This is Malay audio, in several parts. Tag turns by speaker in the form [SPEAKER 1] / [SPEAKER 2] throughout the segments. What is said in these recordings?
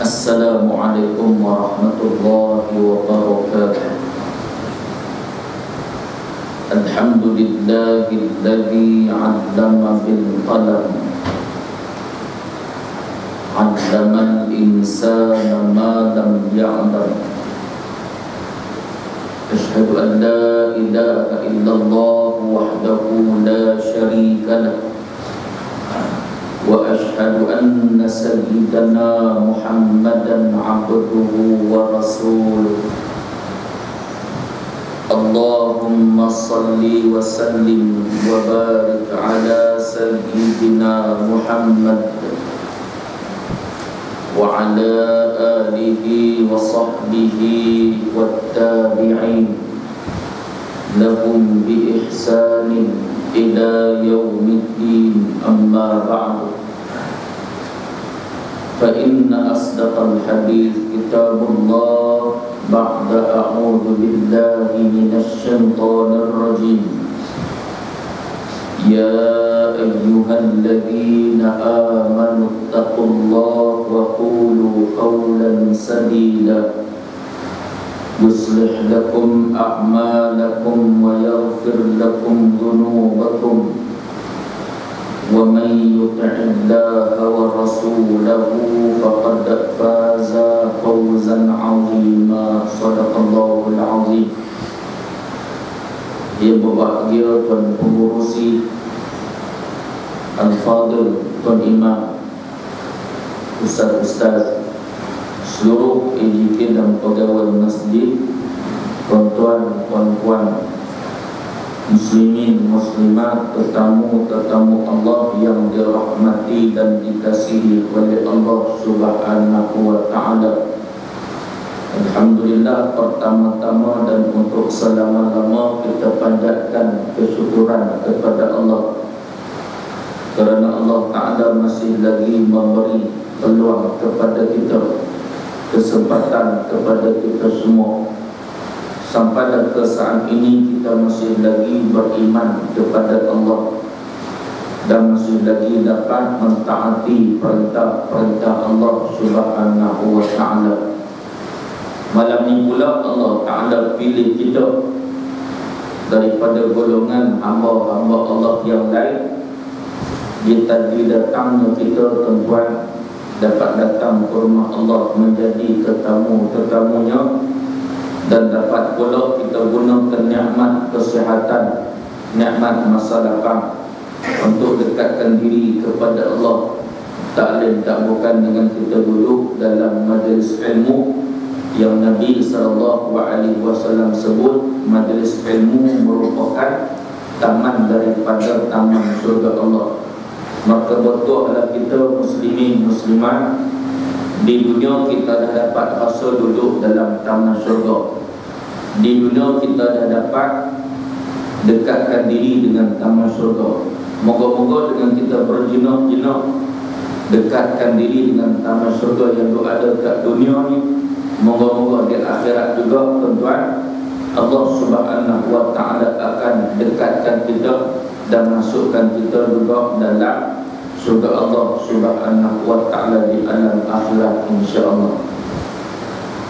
[SPEAKER 1] Assalamualaikum warahmatullahi wabarakatuh. Alhamdulillahilladzi 'allama bil qalam, 'allamal insana ma lam ya'lam. Asyhadu an la ilaha illallah wahdahu la syarika lah, wa asyhadu anna sayyidana Muhammadan 'abduhu wa rasuluh. Allahumma salli wa sallim wa barik ala sayyidina Muhammad wa ala alihi wa sahbihi wat tabi'in lahum bi ihsanin ila yaumiddin, amma ba'du. Fa inna asdaqal hadits kitabullah ba'da a'udzu billahi minasy syaithanir rajim. Ya ayyuhalladzina amanu taqullaha wa qulu qawlan sadida yuslih lakum a'malakum wa yaghfir lakum dhunubakum, wa man yuti'illaha wa rasulahu faqad faza fawzan 'azima. Shadaqallahul 'azim. Yang berbahagia Tuan Pengurusi Al-Fadil, Tuan Imam, Ustaz-Ustaz, seluruh AJK dan pegawai masjid, tuan-tuan, puan-puan, muslimin, muslimat, tetamu-tetamu Allah yang dirahmati dan dikasihi oleh Allah Subhanahu wa ta'ala. Alhamdulillah, pertama-tama dan untuk selama-lama kita panjatkan kesyukuran kepada Allah, kerana Allah Ta'ala masih lagi memberi peluang kepada kita, kesempatan kepada kita semua. Sampai ke saat ini kita masih lagi beriman kepada Allah dan masih lagi dapat mentaati perintah-perintah Allah Subhanahu wa ta'ala. Malam ini pula Allah Ta'ala pilih kita daripada golongan hamba-hamba Allah yang lain. Dia tadi datangnya kita, tuan-tuan, dapat datang ke rumah Allah menjadi tetamu-tetamunya, dan dapat pula kita gunakan nikmat kesihatan, nikmat masa lapang untuk dekatkan diri kepada Allah. Tak lain tak bukan dengan kita duduk dalam majlis ilmu yang Nabi SAW sebut majlis ilmu merupakan taman daripada taman surga Allah. Maka betullah kita muslimin muslimat, di dunia kita dah dapat rasa duduk dalam taman syurga. Di dunia kita dah dapat dekatkan diri dengan taman syurga. Moga-moga dengan kita berjinak-jinak dekatkan diri dengan taman syurga yang ada kat dunia ni, moga-moga di akhirat juga, tuan-tuan, Allah Subhanahu wa ta'ala akan dekatkan kita dan masukkan kita juga dalam surga Allah Subhanahu wa ta'ala di alam akhirat, insya-Allah.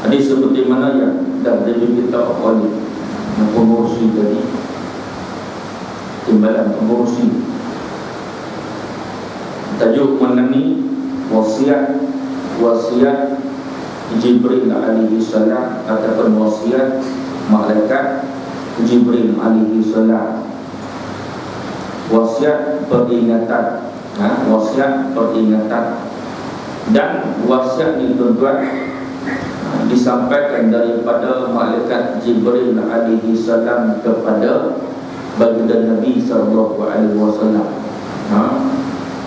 [SPEAKER 1] Hadis seperti mana yang dah kita oleh pengurusi tadi, timbalan pengurusi, tajuk mengenai wasiat Jibril alaihi salam ataupun wasiat malaikat Jibril alaihi salam. Wasiat peringatan, wasiat peringatan. Dan wasiat ini, tuan-tuan, disampaikan daripada malaikat Jibril alaihi salam kepada baginda Nabi sallallahu alaihi wasallam.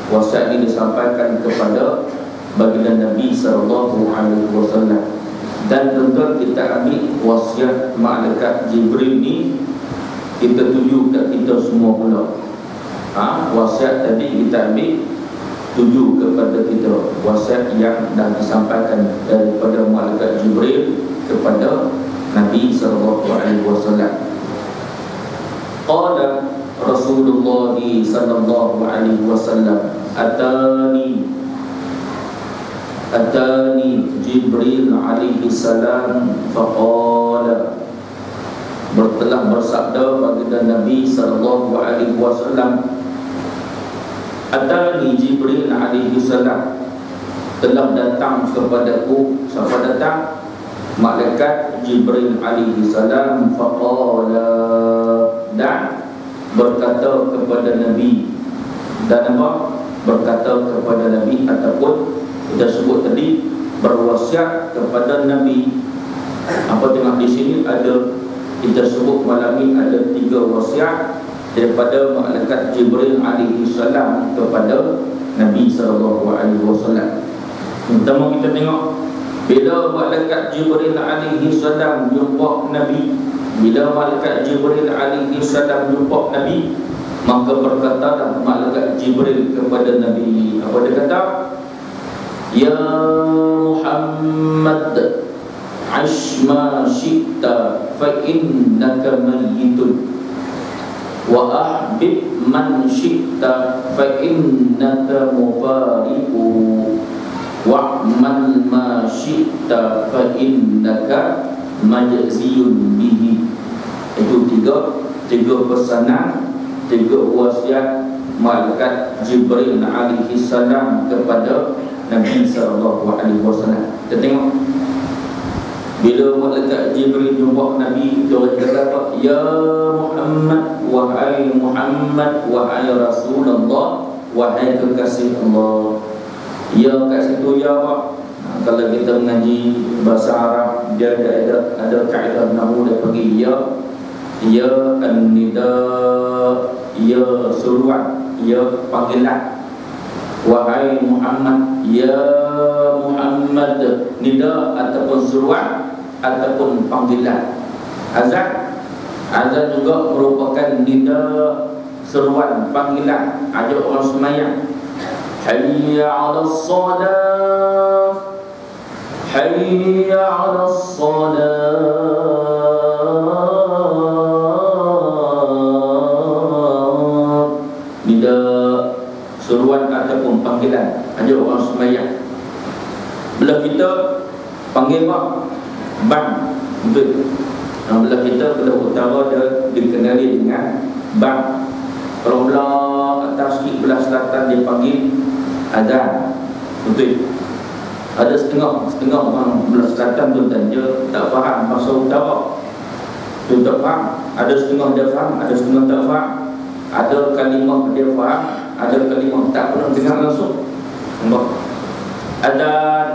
[SPEAKER 1] Wasiat ini disampaikan kepada baginda Nabi sallallahu alaihi wasallam. Dan tuan-tuan, kita ambil wasiat malaikat Jibril ni, kita tuju kat kita semua pula. Wasiat tadi kita ambil tuju kepada kita, wasiat yang dah disampaikan daripada malaikat Jibril kepada Nabi sallallahu alaihi wasallam. Qala Rasulullah sallallahu alaihi wasallam, atani Atani Jibril alaihi salam faqala, telah bersabda baginda Nabi sallallahu alaihi wasallam, Atani Jibril alaihi salam, telah datang kepadaku. Siapa datang? Malaikat Jibril alaihi salam. Faqala, dan berkata kepada Nabi. Dan apa? Berkata kepada Nabi, ataupun kita sebut tadi, berwasiat kepada Nabi. Apa tengok di sini ada, kita sebut malam ini ada 3 wasiat daripada malaikat Jibril alaihi salam kepada Nabi sallallahu alaihi wasallam. Pertama kita tengok, bila malaikat Jibril alaihi salam jumpa Nabi, bila malaikat Jibril alaihi salam jumpa Nabi, maka berkatalah malaikat Jibril kepada Nabi. Apa dia kata? Ya Muhammad, ash ma syi'ta fa innaka mayyitun, wa ahbib man syi'ta fa innaka mufariquhu, wa'mal ma syi'ta fa innaka majziyun bihi. Itu tiga pesanan, 3 wasiat malaikat Jibril alaihi salam kepada Nabi sallallahu alaihi wasallam. Kita tengok, bila malaikat Jibril jumpa Nabi, dia kata apa? Ya Muhammad, wahai Muhammad, wahai Rasulullah, wahai kekasih Allah. Ya kat situ ya apa? Kalau kita mengaji bahasa Arab, dia ada kaedah nahwu, dia panggil ya an-nida, ya suruhan, ya panggilan. Wahai Muhammad, ya Muhammad, nida ataupun suruhan ataupun panggilan. Azan juga merupakan nida, seruan, panggilan, ajak orang sembahyang. Hayya 'alas salah, hayya 'alas salah. Nida, seruan ataupun panggilan, ajak orang sembahyang. Belah kita panggil apa? Bang. Betul. Belah kita, belah utara dia dikenali dengan bang. Kalau belah atas sikit, belah selatan dia panggil azan. Betul. Ada setengah orang belah selatan tu dan dia tak faham bahasa utara. Dia tak faham. Ada setengah dia faham, ada setengah tak faham. Ada kalimah dia faham, ada kalimah tak pernah dengar langsung. Nampak? Azan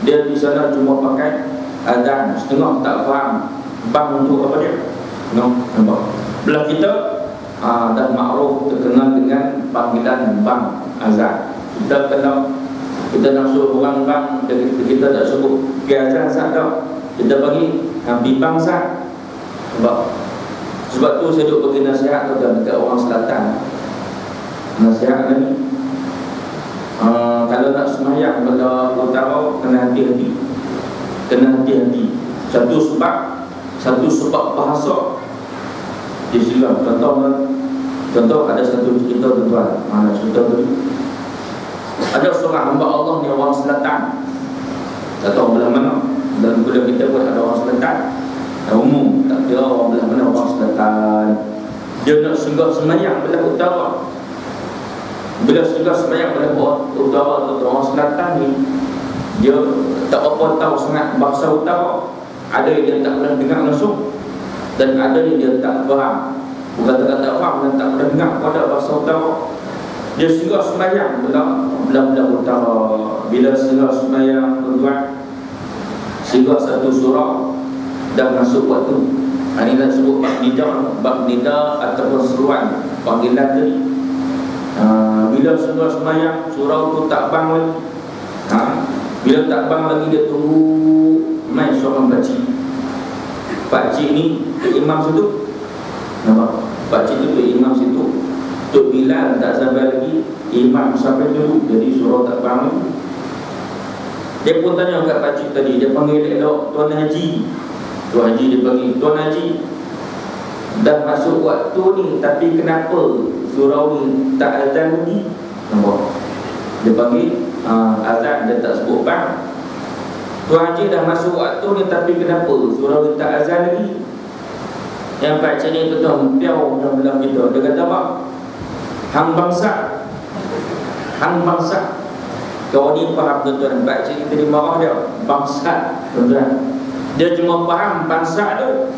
[SPEAKER 1] dia di sana cuma pakai azan, setengah tak faham bang untuk apa dia. Nampak? Belah kita dah makruf, terkenal dengan panggilan bang, azan. Kita kenal, kita nak suruh orang bang, kita tak sebut pergi azan sat dah. Kita bagi bibang sat. Nampak? Sebab tu saya duk bagi nasihat dekat orang selatan. Nasihat ni, kalau nak sembahyang pada utara, kena hati-hati. Kena hati-hati. Satu sebab bahasa. Dia silam. Contoh ada satu cerita tuan-tuan. Mana cerita tu? Ada seorang hamba Allah ni orang selatan. Tak tahu belah mana. Dalam kuliah kita pun ada orang selatan. Umum, tak kira orang belah mana, orang selatan. Dia nak singgah sembahyang belah utara. Bila singgah sembahyang belah utara atau orang selatan ni, dia tak apa tahu sangat bahasa utara. Ada yang dia tak pernah dengar langsung, dan ada yang dia tak faham. Bukan tak faham, dan tak pernah dengar pada bahasa utara. Dia singgah sembahyang belah utara. Bila singgah sembahyang tuan, singgah satu surah, dah masuk waktu. Ini dah sebut bab nida ataupun seruan, panggilan tadi. Bila surah sembahyang, surau tu tak bang lagi. Bila tak bang lagi, dia tunggu mai seorang pakcik ni imam situ. Nampak? Pakcik tu imam situ. Tok Bilal tak sabar lagi, imam sampai dulu, jadi surau tak bang lagi. Dia pun tanya kat pakcik tadi, dia panggil elok Tuan Haji. Tuan Haji dia panggil, Tuan Haji, dah masuk waktu ni, tapi kenapa surau ni tak azan lagi? Nampak? Dia panggil, azan dia tak sebut bang. Tuan Haji dah masuk waktu ni, tapi kenapa surau dia tak azan lagi? Yang pakcik ni betul piau yang belah kita. Dia kata apa? Hang bangsa. Kau ni faham tuan-tuan, pakcik kita dimarah dia bangsa, tuan-tuan. Dia cuma faham bangsa tu.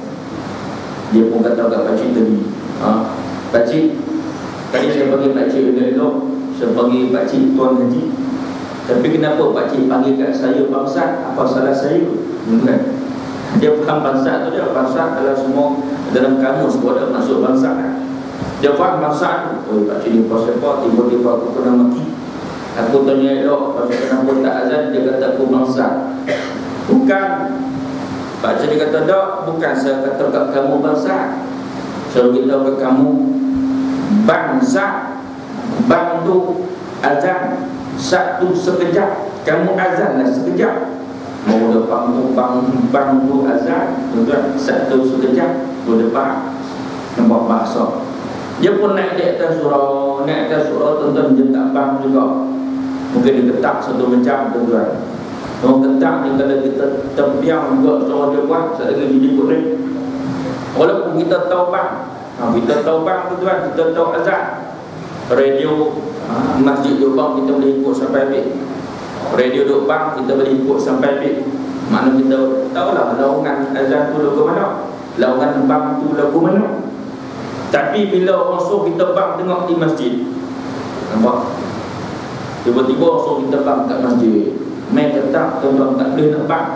[SPEAKER 1] Dia pun kata kat pakcik tadi, pakcik, tadi saya panggil pakcik elok-elok, saya panggil pakcik Tuan Haji, tapi kenapa pakcik panggil kat saya bangsa? Apa salah saya? Bukan. Dia faham bangsa tu, dia bangsa dalam semua, dalam kamus pun ada masuk bangsa. Dia faham bangsa tu. Oh, pakcik ni pasal apa? Tiba-tiba aku kena mati. Aku tanya elok pasal kenapa tak azan. Dia kata aku bangsa. Bukan. Pakcik dia kata tak, bukan saya kata kat kamu bangsa. Saya beritahu kat kamu bangsa. Bang tu azan, satu sekejap. Kamu azan lah sekejap. Mau depan tu bang tu azan, tuan-tuan, satu sekejap tu depan. Nampak bahasa. Dia pun naik di atas surau, tuan-tuan, dia tak bang juga. Mungkin dia ketak satu macam, tuan-tuan. Orang ketak ni kalau kita terbiang juga suara dia buat, sekali lagi dia ikut ni. Walaupun kita tahu bang, tuan-tuan, kita tahu azan. Radio masjid Dubang kita boleh ikut sampai habis. Radio Dubang kita boleh ikut sampai habis. Makna kita tahulah laungan azan tu lagu mana, laungan bang tu lagu mana. Tapi bila orang suruh kita bang tengok di masjid, nampak? Tiba-tiba orang suruh kita bang kat masjid, main ketak, tuan-tuan tak boleh nak bang.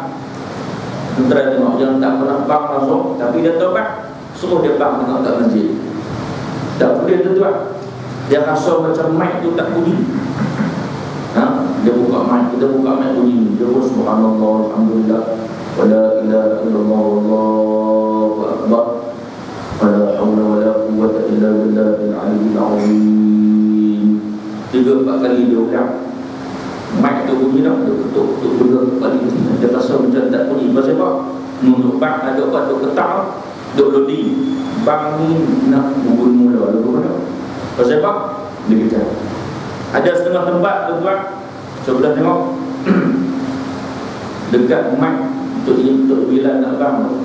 [SPEAKER 1] Tuan-tuan tengok yang tak pernah bang langsung, tapi dia tahu bang, suruh dia bang tengok kat masjid. Tak boleh, tuan-tuan. Dia rasa macam mic tu tak bunyi. Dia buka mic, kita buka mic bunyi. Dia pun subhanallah, alhamdulillah, wala ilaha illallah, wallahu akbar, wala hawla wala quwwata illa billahil aliyyil azim. 3-4 kali dia ulang. Mic tu bunyi dah, dia ketuk-ketuk juga kali. Dia rasa macam tak bunyi. Pasal apa? Untuk bang ada apa? Duk ketak, duk loading. Bang ni nak mula lagu mana? Pasal apa? Dia kata ada setengah tempat, tuan-tuan, saya tengok dekat mic untuk bila nak bang tu,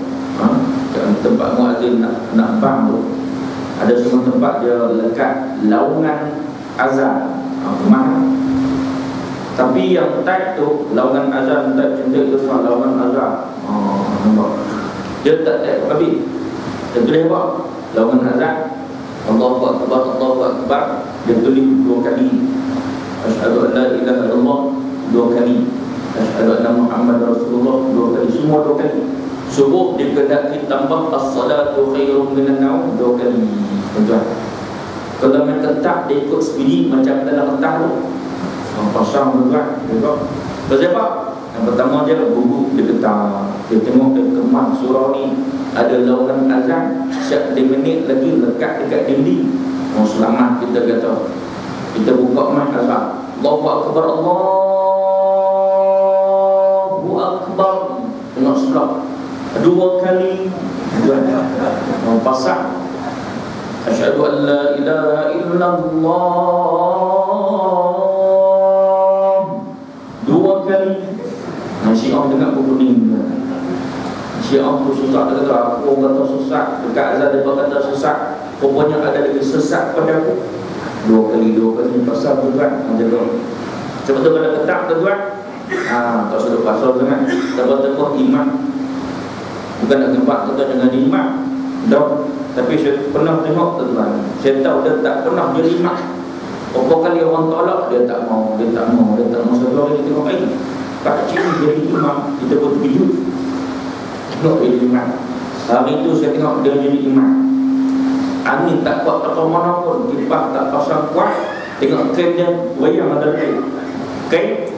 [SPEAKER 1] tempat muazzin nak bang tu, ada setengah tempat dia lekat laungan azan. Mana? Tapi yang type tu laungan azan, type cantik tu semua laungan azan. Nampak? Dia tak type habis. Dia tulis apa? Laungan azan, Allahu Akbar, Allahu Akbar. Dia tulis 2 kali. Asyhadu an la ilaha illallah 2 kali. Asyhadu anna Muhammad Rasulullah 2 kali. Semua 2 kali. Subuh dikehendaki tambah as-salatu khairum minan naum 2 kali. Tuan-tuan, kalau main ketak dia ikut sebiji macam dalam ketak tu. Pasang, tuan-tuan. Pasal apa? Yang pertama dia gugup, dia ketak. Dia tengok dia kemas surau ni ada laungan azan, setiap 5 minit lagi lekat dekat dinding. Oh, selamat kita kata. Kita buka mic azan. Allahu Akbar, Allahu Akbar. Tengok sebelah 2 kali. Oh, pasang. Asyhadu an la ilaha illallah 2 kali. Syiah dengar kuning. Syiah tu susah, dia kata aku kata susah. Dekat azan dia kata susah. Rupanya ada lagi sesat pada aku. 2 kali pasal tuan. Sebab tu kalau ketak tuan, tak sudah pasal sangat. Tebal-tebal imam. Bukan nak tempat tuan dengan imam. Dah. Tapi saya pernah tengok tuan. Saya tahu dia tak pernah jadi imam. Berapa kali orang tolak dia tak mau. Satu hari kita tengok air. Pak cik ni jadi imam, kita pun terkejut. Tengok dia jadi imam. Hari itu saya tengok dia jadi imam. Angin tak kuat atau mana pun, kipas tak pasang kuat. Tengok kain dia goyang ada lebih. Kain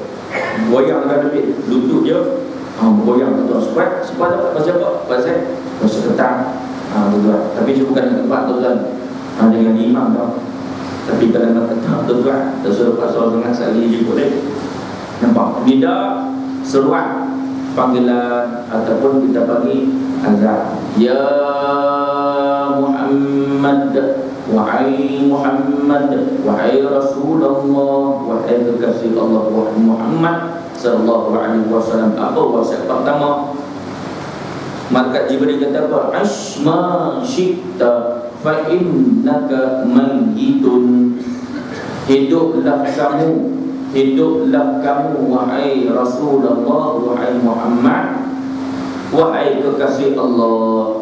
[SPEAKER 1] goyang ada lebih. Lutut dia goyang betul. Sebab apa? Pasal apa? Pasal ketang. Tuan. Tapi dia bukan tempat tuan. Dengan imam tau. Tapi kalau nak ketang tuan, dah suruh pasal sangat sekali je boleh. Nampak? Nida, seruan, panggilan ataupun kita bagi azan. Ya Muhammad wahai Muhammad, wahai Rasulullah, wahai kekasih Allah, wahai Muhammad sallallahu alaihi wasallam. Apa wasiat pertama? Maka Jibril kata apa? Asma syi'ta fa innaka mayyitun. Hiduplah kamu wahai Rasulullah, wahai Muhammad, wahai kekasih Allah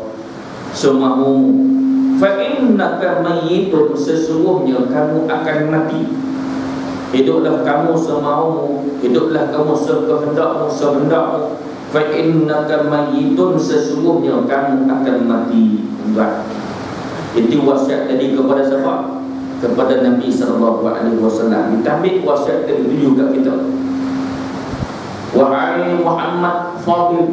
[SPEAKER 1] semaumu. Fa innaka mayyitun, sesungguhnya kamu akan mati. Hiduplah kamu semaumu, hiduplah kamu sekehendakmu. Fa innaka mayyitun, sesungguhnya kamu akan mati. Itu wasiat tadi kepada siapa? Kepada Nabi sallallahu alaihi wasallam. Ditambah wasiat tadi juga kita. Wahai Muhammad Fadil,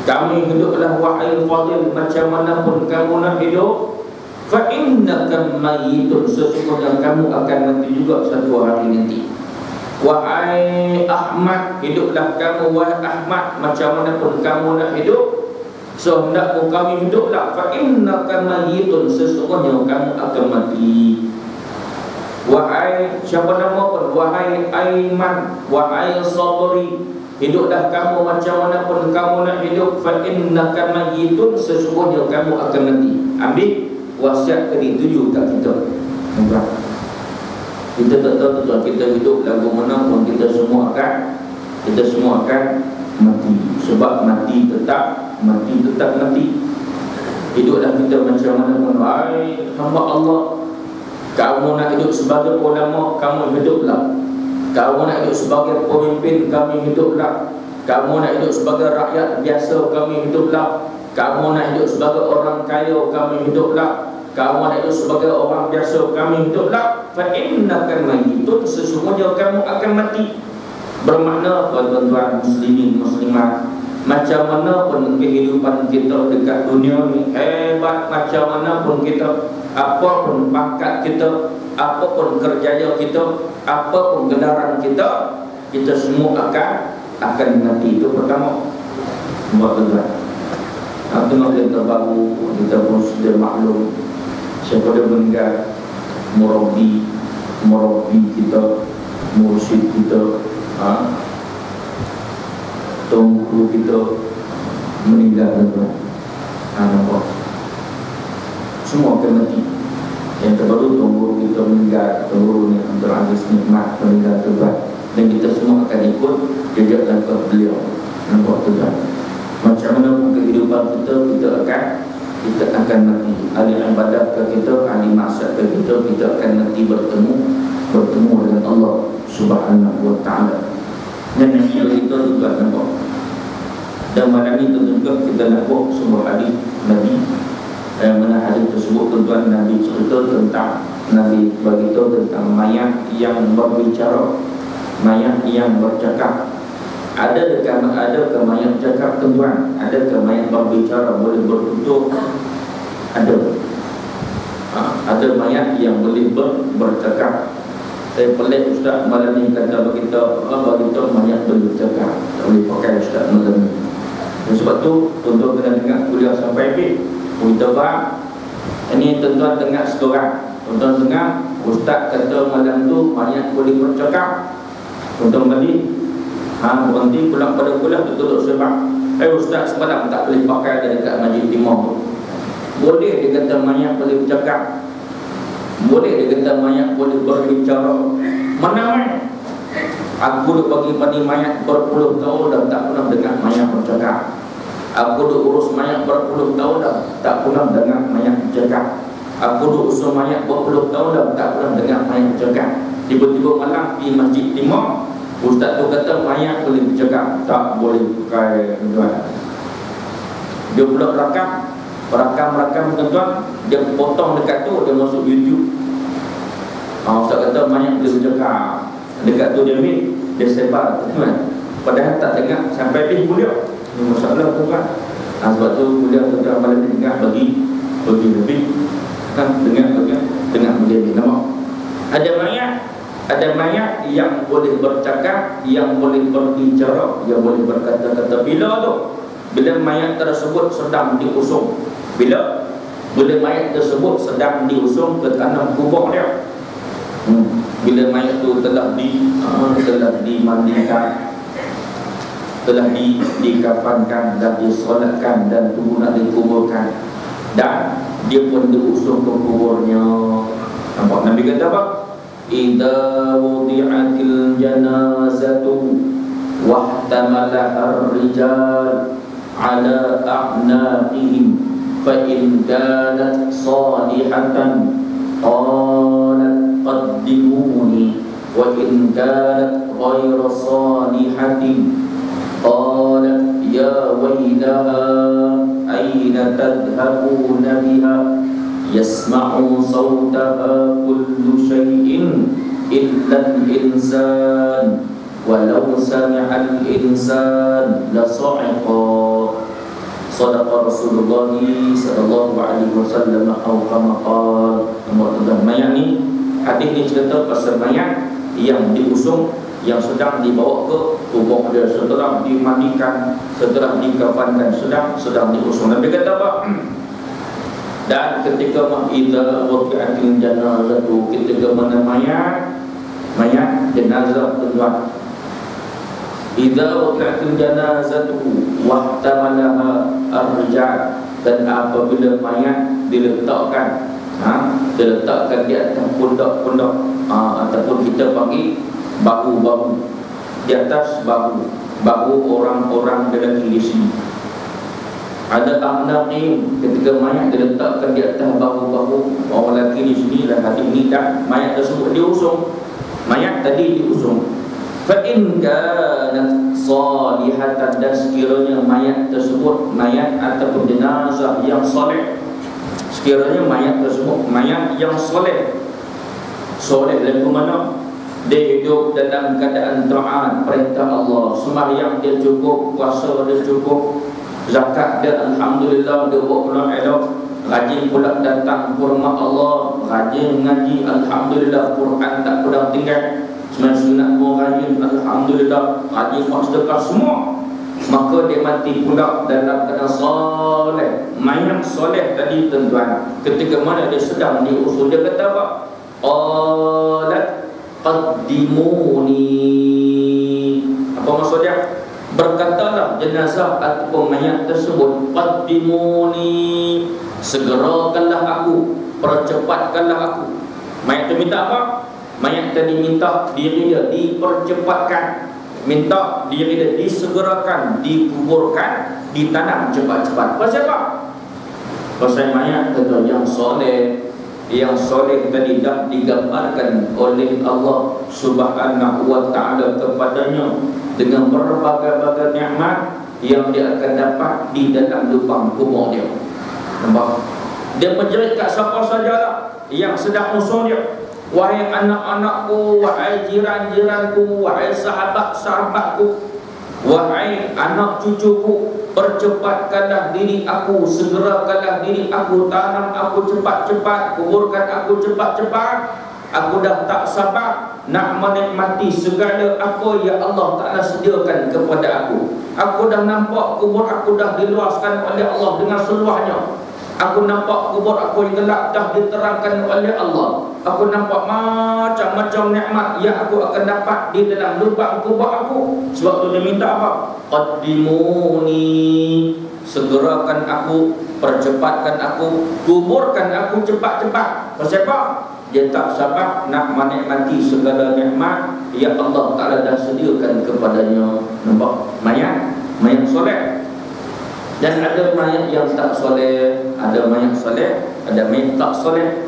[SPEAKER 1] kami hiduplah wahai Fadil, macam mana pun kamu nak hidup. Fa innaka mayyitun, sesungguhnya kamu akan mati juga satu hari nanti. Wahai Ahmad, hiduplah kamu wahai Ahmad, macam mana pun kamu nak hidup, sehendakmu kami hiduplah. Fa innaka mayyitun, sesungguhnya kamu akan mati. Wahai siapa nama pun, wahai Aiman, wahai Sabri, hiduplah kamu macam mana pun kamu nak hidup. Fa innaka mayyitun, sesungguhnya kamu akan mati. Ambil wasiat tadi 7 kat kita. Kita tak tahu tuan, kita hidup lagu mana pun kita semua akan mati. Sebab mati tetap mati. Hiduplah kita macam mana pun. Hai hamba Allah, kamu nak hidup sebagai ulama, kamu hiduplah. Kamu nak hidup sebagai pemimpin, kami hiduplah. Kamu nak hidup sebagai rakyat biasa, kami hiduplah. Kamu nak hidup sebagai orang kaya, kami hiduplah. Kamu nak hidup sebagai orang biasa, kami hiduplah. Fa innaka mayyitun, sesungguhnya kamu akan mati. Bermakna tuan-tuan muslimin muslimat, macam mana pun kehidupan kita dekat dunia ni, hebat macam mana pun kita, apa pun pangkat kita, apa pun kerjaya kita, apa pun gelaran kita, kita semua akan mati. Itu pertama. Buat tuan-tuan, tengok kita baru, kita pun sudah maklum. Siapa dia meninggal, murabi kita, mursyid kita, tunggu kita meninggal tuan-tuan. Nampak? Semua akan mati. Yang terbaru tunggu kita meninggal, tunggu ni Abdul Aziz Nikmat meninggal tuan-tuan. Dan kita semua akan ikut jejak langkah beliau. Nampak tuan-tuan? Macam mana pun kehidupan kita akan mati. Ahli ibadah ke kita, ahli maksiat ke kita akan nanti bertemu dengan Allah Subhanahu wa ta'ala. Dan yang kita juga nampak. Dan malam ini tentu kita nak buat sebuah hadis Nabi, mana hadis tersebut tuan-tuan, Nabi cerita tentang, Nabi beritahu tentang mayat yang berbicara, mayat yang bercakap. Ada ke mayat cakap tuan-tuan? Ada ke mayat berbicara, boleh bertutur? Ada mayat yang boleh bercakap. Saya pelik Ustaz malam ni kata beritahu mayat boleh bercakap. Tak boleh pakai Ustaz malam ni. Dan sebab tu tuan-tuan kena dengar kuliah sampai habis. Kita faham. Ini tuan-tuan dengar sekarang. Tuan-tuan dengar Ustaz kata malam tu mayat boleh bercakap. Tuan-tuan balik berhenti pulang pada kuliah tutup sebab Ustaz semalam tak boleh pakai ada dekat Masjid Timur. Boleh dia kata mayat boleh bercakap, boleh dia kata mayat boleh berbicara. Mana aku duk bagi pada mayat berpuluh tahun dah tak pernah dengar mayat bercakap. Aku duk urus mayat berpuluh tahun dah tak pernah dengar mayat bercakap. Aku duk usul mayat berpuluh tahun dah tak pernah dengar mayat bercakap. Tiba-tiba malam di Masjid Timur, Ustaz tu kata mayat boleh bercakap. Tak boleh pakai tuan. Dia pula rakam tuan-tuan, dia potong dekat tu, dia masuk YouTube. Ustaz kata mayat boleh bercakap. Dekat tu dia ambil, dia sebar tuan. Padahal tak dengar sampai habis kuliah. Ini masalah tuan. Sebab tu kuliah tuan-tuan malam ni dengar bagi lebih. Dengar bagi nama. Ada mayat yang boleh bercakap, yang boleh berbicara, yang boleh berkata-kata. Bila mayat tersebut sedang diusung, bila Bila mayat tersebut sedang diusung ke tanah kubur dia, bila mayat tu telah dimandikan, telah dikafankan dan disolatkan dan tubuh nak dikuburkan, dan dia pun diusung ke kuburnya. Nampak Nabi kata apa? Idza wudi'atil janazatu wahtamalaha ar-rijal ala a'naqihim fa in kanat salihatan qalat qaddimuni wa in kanat ghayra salihatin qalat ya waylaha aina tadhhabuna biha yasma'u sawtaha kullu shay'in illa al-insan walau sami'a al-insan la sa'iqa. Sadaqa Rasulullah sallallahu alaihi wasallam atau kama qala. Mayat ni, hadis ni cerita pasal mayat yang diusung, yang sedang dibawa ke kubur dia, setelah dimandikan, setelah dikafankan, sedang diusung. Nabi kata apa? Dan ketika idza waqi'atil janazatu, ketika mana mayat jenazah tuan, idza waqi'atil janazatu wahtamalaha ar-rijal, dan apabila mayat diletakkan di atas pundak-pundak, ataupun kita panggil bahu-bahu, di atas bahu orang-orang lelaki di sini. Ada amnaqim, ketika mayat diletakkan di atas bahu-bahu orang lelaki di sini, dan hati ini dan mayat tersebut diusung. Mayat tadi diusung. Fa in kanat salihatan, dan sekiranya mayat tersebut mayat ataupun jenazah yang soleh, sekiranya mayat tersebut mayat yang soleh lagu mana? Dia hidup dalam keadaan taat perintah Allah, sembahyang dia cukup, puasa dia cukup, zakat dia alhamdulillah, dia buat pulang elok, rajin pula datang ke rumah Allah, rajin mengaji alhamdulillah, Quran tak kurang tinggal, sembahyang sunat pun rajin alhamdulillah, rajin sedekah semua, maka dia mati pula dalam keadaan soleh. Mayat soleh tadi tuan-tuan, ketika mana dia sedang diusul, dia kata apa? Qalat qaddimuni. Apa maksud dia? Berkatalah jenazah ataupun mayat tersebut, qaddimuni, segerakanlah aku, percepatkanlah aku. Mayat tu minta apa? Mayat tadi minta diri dia dipercepatkan, minta diri dia disegerakan, dikuburkan, ditanam cepat-cepat. Pasal apa? Pasal mayat tentu yang soleh. Yang soleh tadi dah digambarkan oleh Allah Subhanahu wa ta'ala kepadanya dengan berbagai-bagai nikmat yang dia akan dapat di dalam lubang kubur dia. Nampak? Dia menjerit kat siapa sajalah yang sedang usung dia. Wahai anak-anakku, wahai jiran-jiranku, wahai sahabat-sahabatku, wahai anak cucuku, percepatkanlah diri aku, segerakanlah diri aku, tanam aku cepat-cepat, kuburkan aku cepat-cepat. Aku dah tak sabar nak menikmati segala apa yang Allah Ta'ala sediakan kepada aku. Aku dah nampak kubur aku dah diluaskan oleh Allah dengan seluahnya. Aku nampak kubur aku yang gelap dah diterangkan oleh Allah. Aku nampak macam-macam nikmat yang aku akan dapat di dalam lubang kubur aku. Sebab tu dia minta apa? Qaddimuni, segerakan aku, percepatkan aku, kuburkan aku cepat-cepat. Pasal apa? Dia tak sabar nak menikmati segala nikmat yang Allah Ta'ala dah sediakan kepadanya. Nampak? Mayat soleh. Dan ada mayat yang tak soleh, ada mayat soleh, ada mayat tak soleh.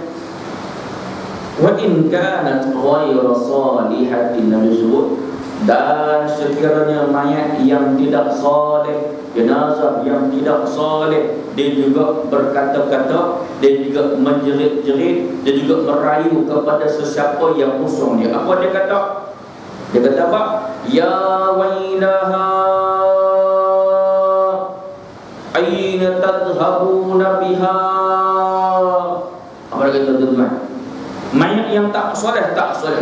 [SPEAKER 1] Wa in kanat ghayra salihatin, Nabi sebut, dan sekiranya mayat yang tidak soleh, jenazah yang tidak soleh, dia juga berkata-kata, dia juga menjerit-jerit, dia juga merayu kepada sesiapa yang usung dia. Apa dia kata? Dia kata apa? Ya wailaha aina tadhhabuna biha. Apa dia kata tuan-tuan? Mayat yang tak soleh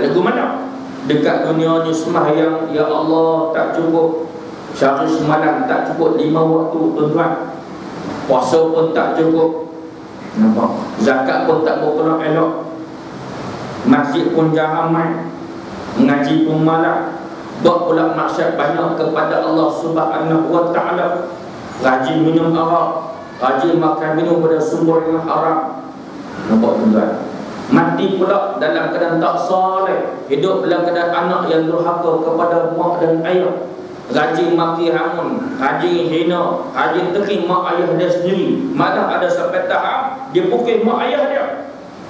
[SPEAKER 1] lagu mana? Dekat dunia ni sembahyang, ya Allah, tak cukup. Syahri semalam tak cukup 5 waktu tuan-tuan. Puasa pun tak cukup. Nampak? Zakat pun tak berkeluar elok, masjid pun jarang main, mengaji pun malam, buat pula maksiat banyak kepada Allah Subhanahu wa ta'ala, rajin minum arak, rajin makan minum pada sumber yang haram. Nampak tuan? Mati pula dalam keadaan tak soleh, hidup dalam keadaan anak yang durhaka kepada mak dan ayah, rajin maki hamun, rajin hina, rajin teki mak ayah dia sendiri. Malah ada sampai tahap dia pukul mak ayah dia.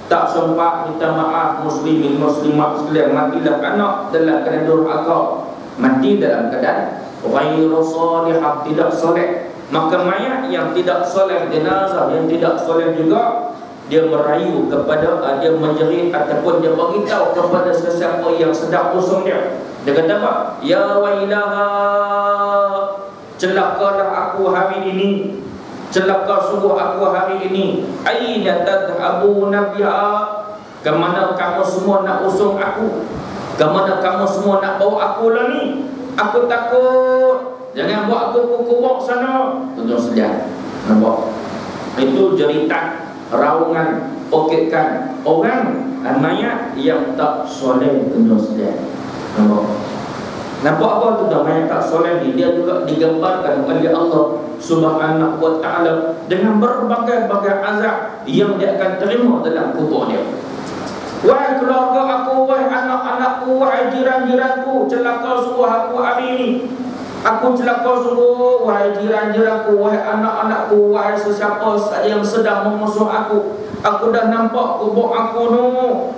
[SPEAKER 1] Tak sempat minta maaf muslimin muslimat sekalian, matilah anak dalam keadaan durhaka, mati dalam keadaan ghairu salihah, tidak soleh. Maka mayat yang tidak soleh, jenazah yang tidak soleh juga, dia merayu kepada, dia menjerit ataupun dia beritahu kepada sesiapa yang sedang usung dia. Dia kata apa? Ya wailaha, celakalah aku hari ini, celaka sungguh aku hari ini. Aina tadhabuna biha, ke mana kamu semua nak usung aku? Ke mana kamu semua nak bawa aku lah ni? Aku takut, jangan buat aku kubur sana. Tuan-tuan sekalian, nampak? Itu jeritan, raungan, pokekan orang mayat yang tak soleh. Tuan-tuan sekalian, nampak? Nampak apa tuan-tuan? Mayat tak soleh ni, dia juga digambarkan oleh Allah Subhanahu wa ta'ala dengan berbagai-bagai azab yang dia akan terima dalam kubur dia. Wahai keluarga aku, wahai anak-anakku, wahai jiran-jiranku, celaka sungguh aku hari ini. Aku celaka sungguh, wahai jiran-jiranku, wahai anak-anakku, wahai sesiapa saja yang sedang memusuh aku. Aku dah nampak kubur aku tu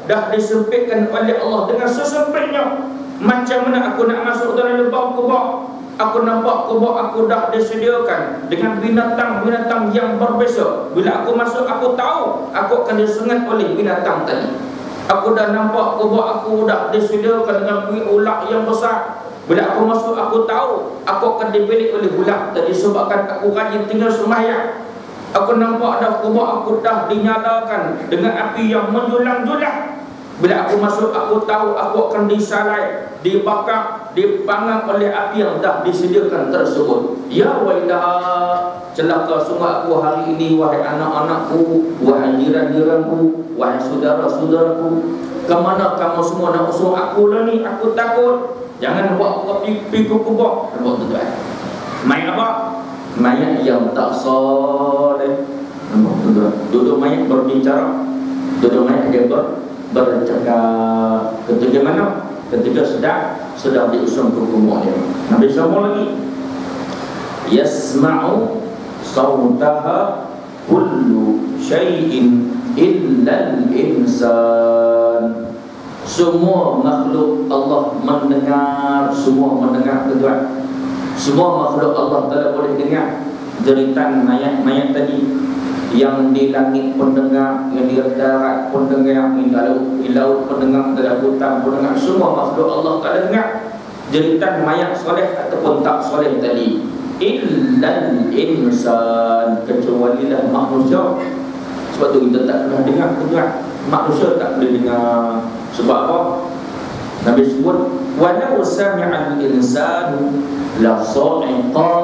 [SPEAKER 1] dah disempitkan oleh Allah dengan sesempitnya. Macam mana aku nak masuk dalam lubang kubur? Aku nampak kubur aku dah disediakan dengan binatang-binatang yang berbeza. Bila aku masuk, aku tahu aku akan disengat oleh binatang tadi. Aku dah nampak kubur aku dah disediakan dengan ular yang besar. Bila aku masuk, aku tahu aku akan dibelit oleh ular tadi sebabkan aku rajin tinggal sembahyang. Aku nampak dah kubur aku dah dinyalakan dengan api yang menjulang-julang. Bila aku masuk, aku tahu aku akan disalai, dibakar, dipanggang oleh api yang dah disediakan tersebut. Ya wailah, celaka sungguh aku hari ini, wahai anak-anakku, wahai jiran-jiranku, wahai saudara-saudaraku. Kemana kamu semua nak usung aku lah ni? Aku takut. Jangan buat aku pergi kubur. Nampak tuan-tuan? Mayat apa? Mayat yang tak soleh. Nampak tuan-tuan? Duduk mayat berbicara, duduk mayat dia bercakap. Ketika mana? Ketika sedang diusung ke kubur dia. Nabi sambung lagi, yasma'u sawtaha kullu syai'in illa al-insan. Semua makhluk Allah mendengar, semua mendengar tuan. Semua makhluk Allah Ta'ala boleh dengar jeritan mayat-mayat tadi. Yang di langit pun dengar, yang di darat pun dengar, yang di laut pun dengar, dalam hutan pun dengar. Semua makhluk Allah Ta'ala dengar jeritan mayat soleh ataupun tak soleh tadi. Illal insan, kecualilah manusia. Sebab tu kita tak pernah dengar tuan. Manusia tak boleh dengar. Sebab apa? Nabi sebut, walau sami'al insanu la sa'iqa.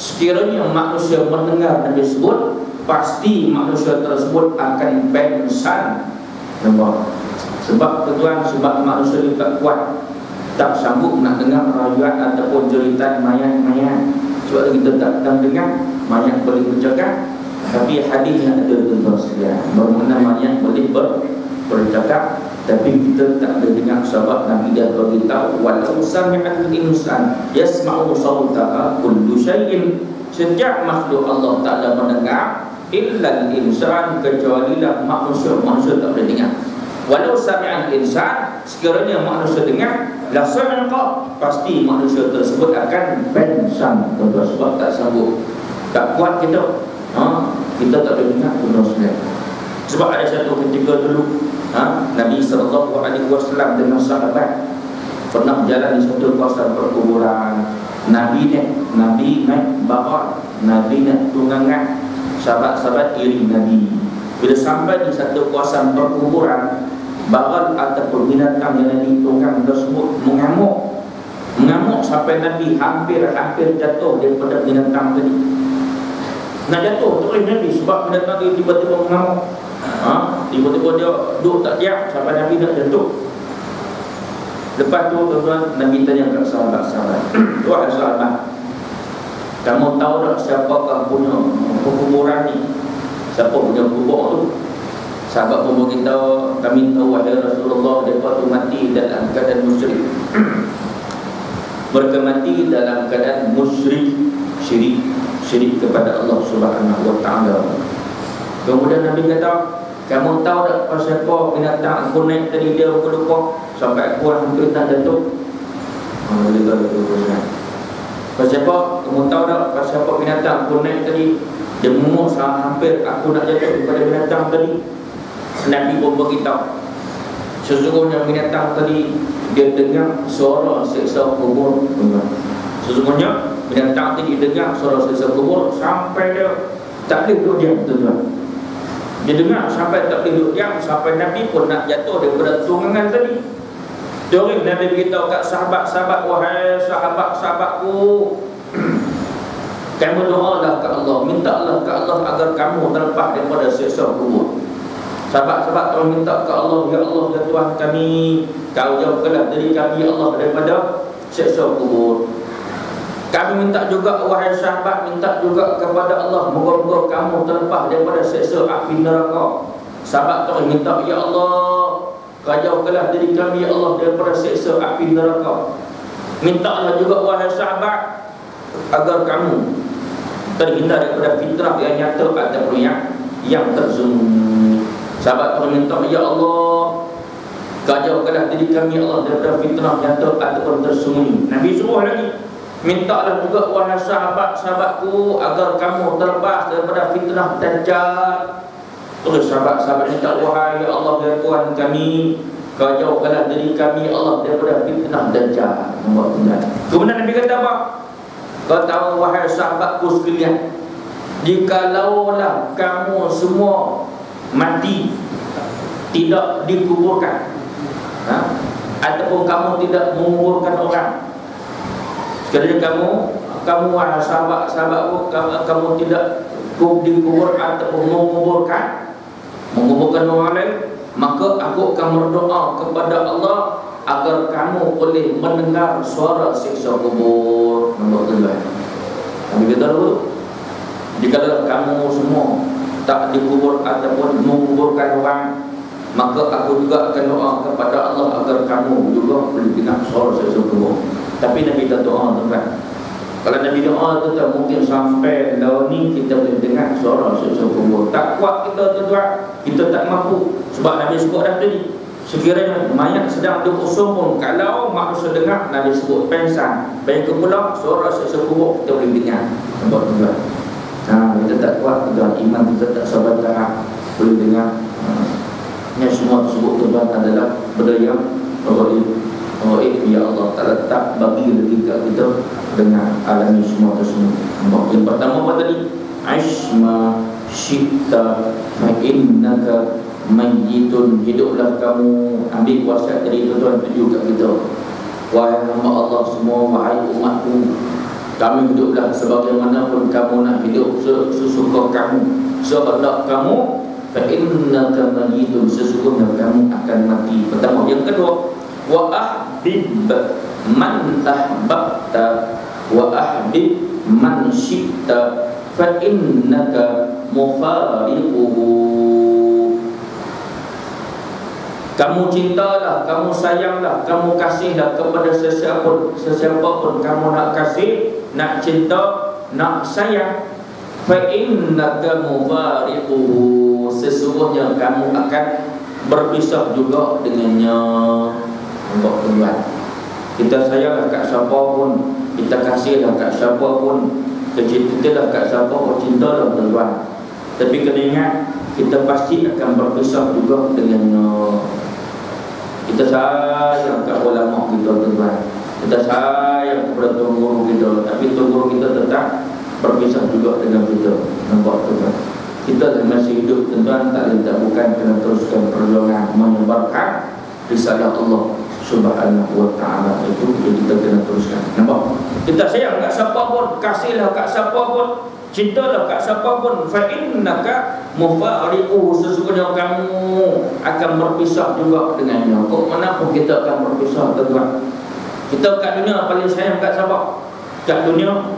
[SPEAKER 1] Sekiranya manusia mendengar, Nabi sebut, pasti manusia tersebut akan pengsan. Nampak? Sebab tuan, sebab manusia itu tak kuat, tak sanggup nak dengar rayuan ataupun jeritan mayat-mayat. Sebab kita tak dengar mayat boleh bercakap, tapi hadis yang ada tuan sekalian bermakna mayat boleh bercakap, tapi kita tak boleh dengar. Sebab Nabi dah beritahu, walau sami'al insan yasma'u sawtaha kullu syai'in. Setiap makhluk Allah Ta'ala mendengar, illal insan, kecualilah manusia. Manusia tak boleh dengar. Walau sami'al insan, sekiranya manusia dengar, la sa'iqa, pasti manusia tersebut akan pengsan. Sebab tak sanggup, tak kuat kita. Kita tak boleh dengar tuan-tuan. Sebab ada satu ketika dulu, Nabi SAW dengan sahabat pernah berjalan di satu kawasan perkuburan. Nabi naik barat, Nabi naik tunggangan, sahabat-sahabat iri Nabi. Bila sampai di satu kawasan perkuburan, barat ataupun binatang yang Nabi tunggang tersebut mengamuk sampai Nabi hampir jatuh daripada binatang tadi. nak jatuh terus Nabi sebab binatang dia tiba-tiba mengamuk. Tiba-tiba dia duduk tak diam sampai Nabi nak jatuh. Lepas tu tuan-tuan, Nabi tanya kat sahabat-sahabat, wahai sahabat, kamu tahu tak siapakah punya perkuburan ni? Siapa punya kubur tu? Sahabat pun beritahu, kami tahu wahai Rasulullah, mereka tu mati dalam keadaan musyrik. Mereka mati dalam keadaan musyrik, syirik kepada Allah Subhanahu wa taala. Kemudian Nabi kata, kamu tahu tak pasal apa binatang aku naik tadi dia aku lupa sampai aku hampir tak jatuh. Pasal apa? Kamu tahu tak pasal apa binatang aku naik tadi dia mengamuk hampir aku nak jatuh kepada binatang tadi. Nabi pun beritahu, sesungguhnya binatang tadi dia dengar suara siksa kubur. Sesungguhnya binatang tadi dengar suara siksa kubur sampai dia tak boleh duduk diam, tuan-tuan. Dia dengar sampai tak boleh duduk diam, sampai Nabi pun nak jatuh daripada tunggangan tadi. Jadi Nabi beritahu kat sahabat-sahabat, wahai sahabat-sahabatku, kamu doalah ke Allah, mintalah ke Allah agar kamu terlepas daripada siksa kubur. Sahabat-sahabat tolong minta ke Allah, ya Allah, ya Tuhan kami, kau jauhkanlah diri kami ya Allah daripada siksa kubur. Kami minta juga, wahai sahabat, minta juga kepada Allah, moga-moga kamu terlepas daripada siksa api neraka. Sahabat tolong minta, ya Allah, kau jauhkanlah diri kami ya Allah daripada siksa api neraka. Mintalah juga, wahai sahabat, agar kamu terhindar daripada fitrah yang nyata ataupun yang tersembunyi. Sahabat tolong minta, ya Allah, kau jauhkanlah diri kami ya Allah daripada fitrah nyata ataupun tersembunyi. Nabi suruh lagi, mintalah juga, wahai sahabat-sahabatku, agar kamu terlepas daripada fitnah Dajjal. Terus sahabat-sahabat minta, wahai ya Allah, ya Tuhan kami, kau jauhkanlah diri kami ya Allah daripada fitnah Dajjal. Kemudian Nabi kata apa? Kau tahu wahai sahabatku sekalian, jikalaulah kamu semua mati tidak dikuburkan, ataupun kamu tidak menguburkan orang, sekiranya kamu wahai sahabat-sahabatku, kamu tidak dikubur ataupun menguburkan orang lain, maka aku akan berdoa kepada Allah agar kamu boleh mendengar suara siksa kubur. Nabi kata dulu, jika kamu semua tak dikubur ataupun menguburkan orang, maka aku juga akan doa kepada Allah agar kamu juga boleh dengar suara siksa kubur. Tapi Nabi tak doa, tuan-tuan. Kalau Nabi doa tu tak mungkin sampai tahun ni kita boleh dengar suara siksa kubur. Tak kuat kita, tuan-tuan. Kita tak mampu. Sebab Nabi sebut dah tadi, sekiranya mayat sedang diusung pun, kalau manusia dengar, Nabi sebut pengsan, baik pula suara siksa kubur kita boleh dengar. Nampak, tuan-tuan? Kita tak kuat, tuan-tuan. Iman kita tak sabar tahap boleh dengar. Yang semua tersebut, tuan-tuan, adalah benda yang ya Allah Ta'ala tak bagi rezeki kita dengan alami semua tersebut. Yang pertama apa tadi? Aishma syi'ta fa'innaka mayyitun. Hiduplah kamu. Ambil wasiat dari tuan-tuan tuju kat kita, wahai hamba Allah semua, wahai umatku, kami hiduplah sebagaimanapun kamu nak hidup, sesuka kamu, sehendak kamu. Fa'innaka mayyitun, sesungguhnya kamu akan mati. Pertama. Yang kedua, wa ahbib man ahbabta wa ahbib man syi'ta fa innaka mufariquhu. Kamu cintalah, kamu sayanglah, kamu kasihlah kepada sesiapa pun kamu nak kasih, nak cinta, nak sayang. Fa innaka mufariquhu, sesungguhnya kamu akan berpisah juga dengannya. Untuk tuan, kita sayanglah kat siapa pun, kita kasihlah kat siapa pun, kita kat siapa pun, cintalah tuan. Tapi kena ingat, kita pasti akan berpisah juga dengannya. Kita sayang kat ulama kita, tuan. Kita sayang kepada tuan guru kita, tapi tuan guru kita tetap berpisah juga dengan kita. Nampak, tuan? Kita masih hidup, tuan, tak bukan kena teruskan perjuangan menyebarkan risalah Allah Subhanahu wa ta'ala. Itu kita kena teruskan. Nampak? Kita sayang kat siapa pun, kasihlah kat siapa pun, cintalah kat siapa pun, fa innaka mufariqu, sesungguhnya kamu akan berpisah juga dengannya. Kok mana pun kita akan berpisah, tuan. Kita kat dunia paling sayang kat siapa? Kat dunia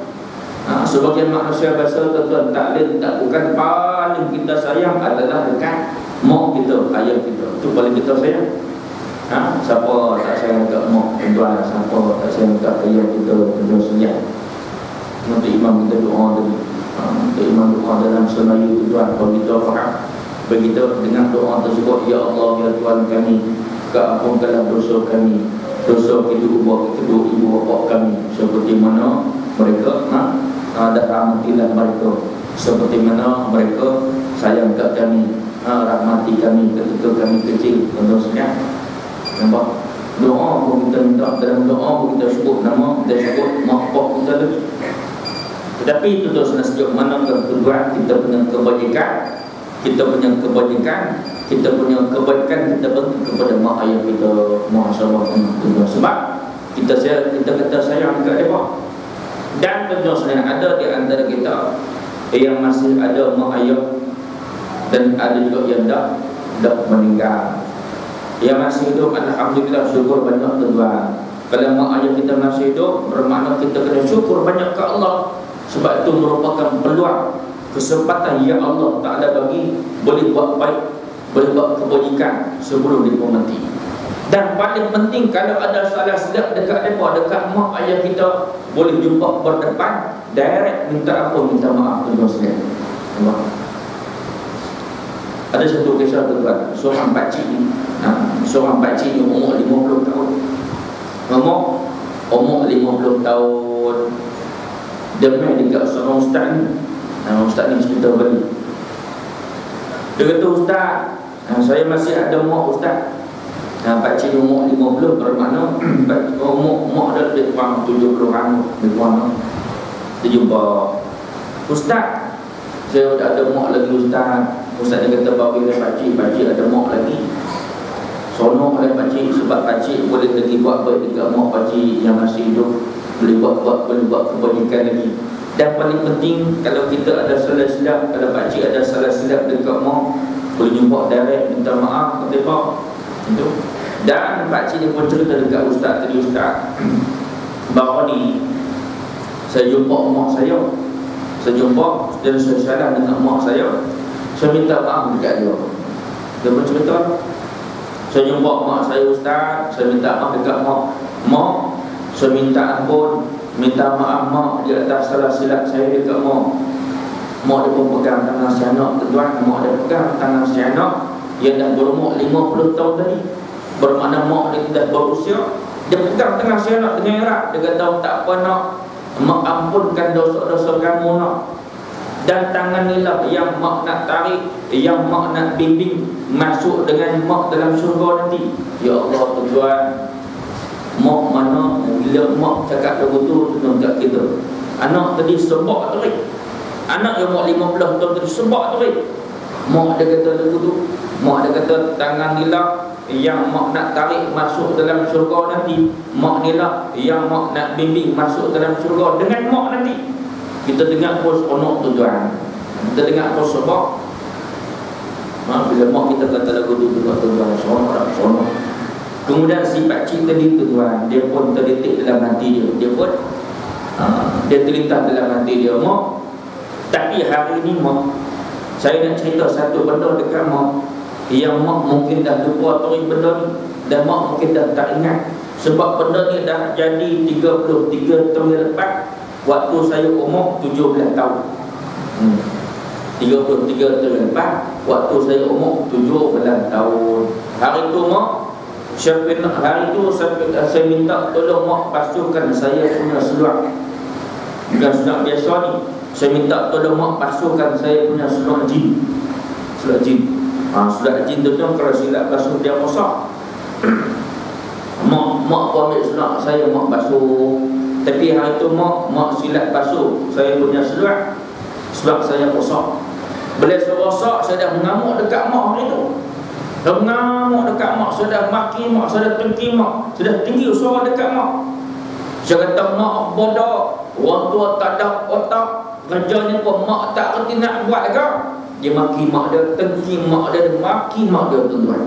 [SPEAKER 1] sebagai manusia biasa, tuan, taklid tak bukan paling kita sayang adalah dekat mak kita, ayah kita. Itu paling kita sayang. Siapa tak sayang dekat mak, tuan? Siapa tak sayang dekat ayah kita, tuan senyap. Nanti imam kita doa tadi. Untuk imam doa dalam senayu itu, tuan, kalau kita faham, begitu dengan doa tersebut, ya Allah, ya Tuhan kami, ampunkanlah dosa kami, dosa kedua ibu bapa kami, seperti mana mereka dan rahmatilah mereka seperti mana mereka sayang kat kami, rahmati kami ketika kami kecil. Contohnya, nampak doa pun kita minta, dalam doa pun kita sebut nama, kita sebut mak pak kita lagi. Tetapi itu dosa sejauh mana kedua kita punya kebajikan, kita punya kebaikan kita bagi kepada mak ayah kita, masyaallah. Sebab kita kata sayang dekat mereka. Dan tentu saja ada di antara kita yang masih ada mak ayah, dan ada juga yang dah meninggal. Yang masih hidup, alhamdulillah, syukur banyak, tuan. Kalau mak ayah kita masih hidup, bermakna kita kena syukur banyak ke Allah. Sebab itu merupakan peluang, kesempatan yang Allah Ta'ala bagi, boleh buat baik, boleh buat kebajikan sebelum dia mati. Dan paling penting, kalau ada salah silap dekat mereka, dekat mak ayah kita, boleh jumpa berdepan, direct minta ampun, minta maaf, tuan sekalian. Ada satu kisah, tuan, seorang pakcik ni, umur 50 tahun. Umur 50 tahun. Dia main dekat seorang ustaz ni. Ustaz ni cerita balik. Dia kata, ustaz, saya masih ada mak, ustaz. Pakcik umur 50, bermakna mak dia lebih kurang 70 tahun. Dia jumpa, ustaz, saya ada mak lagi, ustaz. Ustaz ni kata, bagi dia pakcik ada mak lagi. Sonok oleh pakcik, sebab pakcik boleh lagi buat baik dekat mak pakcik yang masih hidup, boleh buat kebajikan lagi. Dan paling penting, kalau kita ada salah silap, kalau pakcik ada salah silap dekat mak, boleh jumpa direct, minta maaf, kata pak itu. Dan pakcik ni pun cerita dekat ustaz tadi, ustaz, bahawa ni saya jumpa mak saya, dan saya salah dengan mak saya minta maaf dekat dia. Dia pun cerita, saya jumpa mak saya, ustaz, saya minta maaf dekat mak, saya minta ampun, minta maaf mak di atas salah silap saya dekat mak. Mak dia pun pegang tangan si anak, tuan. Mak dia pegang tangan si anak yang dah berumur 50 tahun tadi. Bermakna mak dia dah berusia. Dia pegang tangan si anak dengan erat. Dia kata, tak apa nak, mak ampunkan dosa-dosa kamu nak. Dan tangan inilah yang mak nak tarik, yang mak nak bimbing masuk dengan mak dalam syurga nanti. Ya Allah, tuan, mak mana bila mak cakap begitu dekat kita. Anak tadi sebab terik. Anak yang mak 50 tahun tadi sebab terik. Mak dia kata begitu. Mak dia kata, tangan inilah yang mak nak tarik masuk dalam syurga nanti. Mak inilah yang mak nak bimbing masuk dalam syurga dengan mak nanti. Kita dengar pun seronok, tuan. Kita dengar pun sebab bila mak kita kata lagu tu, tuan, seronok. Kemudian si pakcik tadi, tuan, dia pun terdetik dalam hati dia. Dia pun dia terlintas dalam hati dia, mak, tapi hari ini mak, saya nak cerita satu benda dekat mak yang mak mungkin dah lupa tarik benda ni, dan mak mungkin dah tak ingat. Sebab benda ni dah jadi 33 tahun lepas, waktu saya umur 17 tahun. 33 tahun lepas, waktu saya umur 17 tahun. Hari tu mak, hari tu saya minta tolong mak basuhkan saya punya seluar. Bukan seluar biasa ni. Saya minta tolong mak basuhkan saya punya seluar jin. Seluar jin. Seluar jin tu kalau silap basuh dia rosak. Mak pun ambil seluar saya, mak basuh. Tapi hari tu mak silap basuh saya punya seluar sebab saya rosak. Bila saya rosak, saya dah mengamuk dekat mak hari tu. Dah mengamuk dekat mak, saya dah maki mak, saya dah tengki mak, saya dah tinggi suara dekat mak. Saya kata, mak bodoh, orang tua tak ada otak, kerjanya pun mak tak kerti nak buat ke, dia maki mak dia, tengking mak dia, maki mak dia tuan-tuan.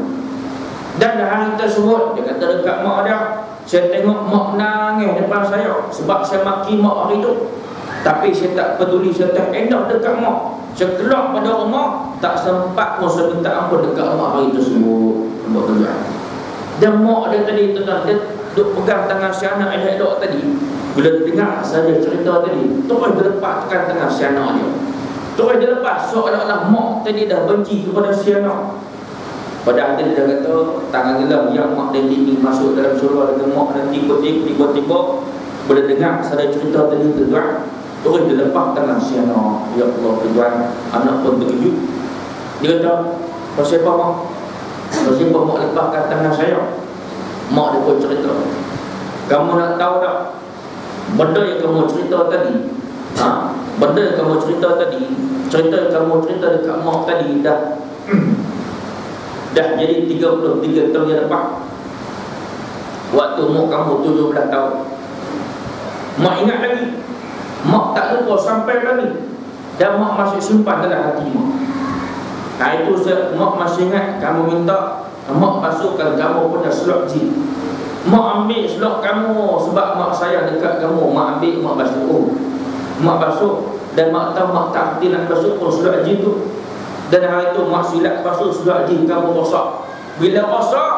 [SPEAKER 1] Dan hari tersebut dia kata dekat mak dia, saya tengok mak nangis depan saya sebab saya maki mak hari tu, tapi saya tak peduli, saya tak enak dekat mak. Saya keluar pada rumah, tak sempat pun saya minta ampun dekat mak hari tersebut. Tuan-tuan. Dan mak dia tadi tuan-tuan, dia duk pegang tangan si anak elok-elok tadi. Bila dengar saja cerita tadi, terus dia lepaskan tangan si anak dia. Terus dia lepas, seolah-olah mak tadi dah benci kepada si anak. Padahal dia dah kata tangan dia lah yang mak dia tinggi masuk dalam surga dengan mak dan tiba-tiba bila dengar saja cerita tadi tuan-tuan, terus dia lepas tangan si anak. Ya Allah tuan, anak pun terkejut. Dia kata, pasal apa mak? Pasal apa mak lepaskan tangan saya? Mak dia pun cerita, kamu nak tahu tak, benda yang kamu cerita tadi, benda yang kamu cerita tadi, cerita yang kamu cerita dekat mak tadi dah jadi 33 tahun yang lepas. Waktu mak kamu 17 tahun. Mak ingat lagi, mak tak lupa sampai lagi, dan mak masih simpan dalam hati mak. Itu mak masih ingat kamu minta mak masukkan kamu punya slot jin. Mak ambil slot kamu sebab mak sayang dekat kamu. Mak ambil, mak basuh. Mak basuh dan mak tahu mak tak hati nak basuh pun slot jin tu. Dan hari tu mak silap basuh slot jin kamu rosak. Bila rosak,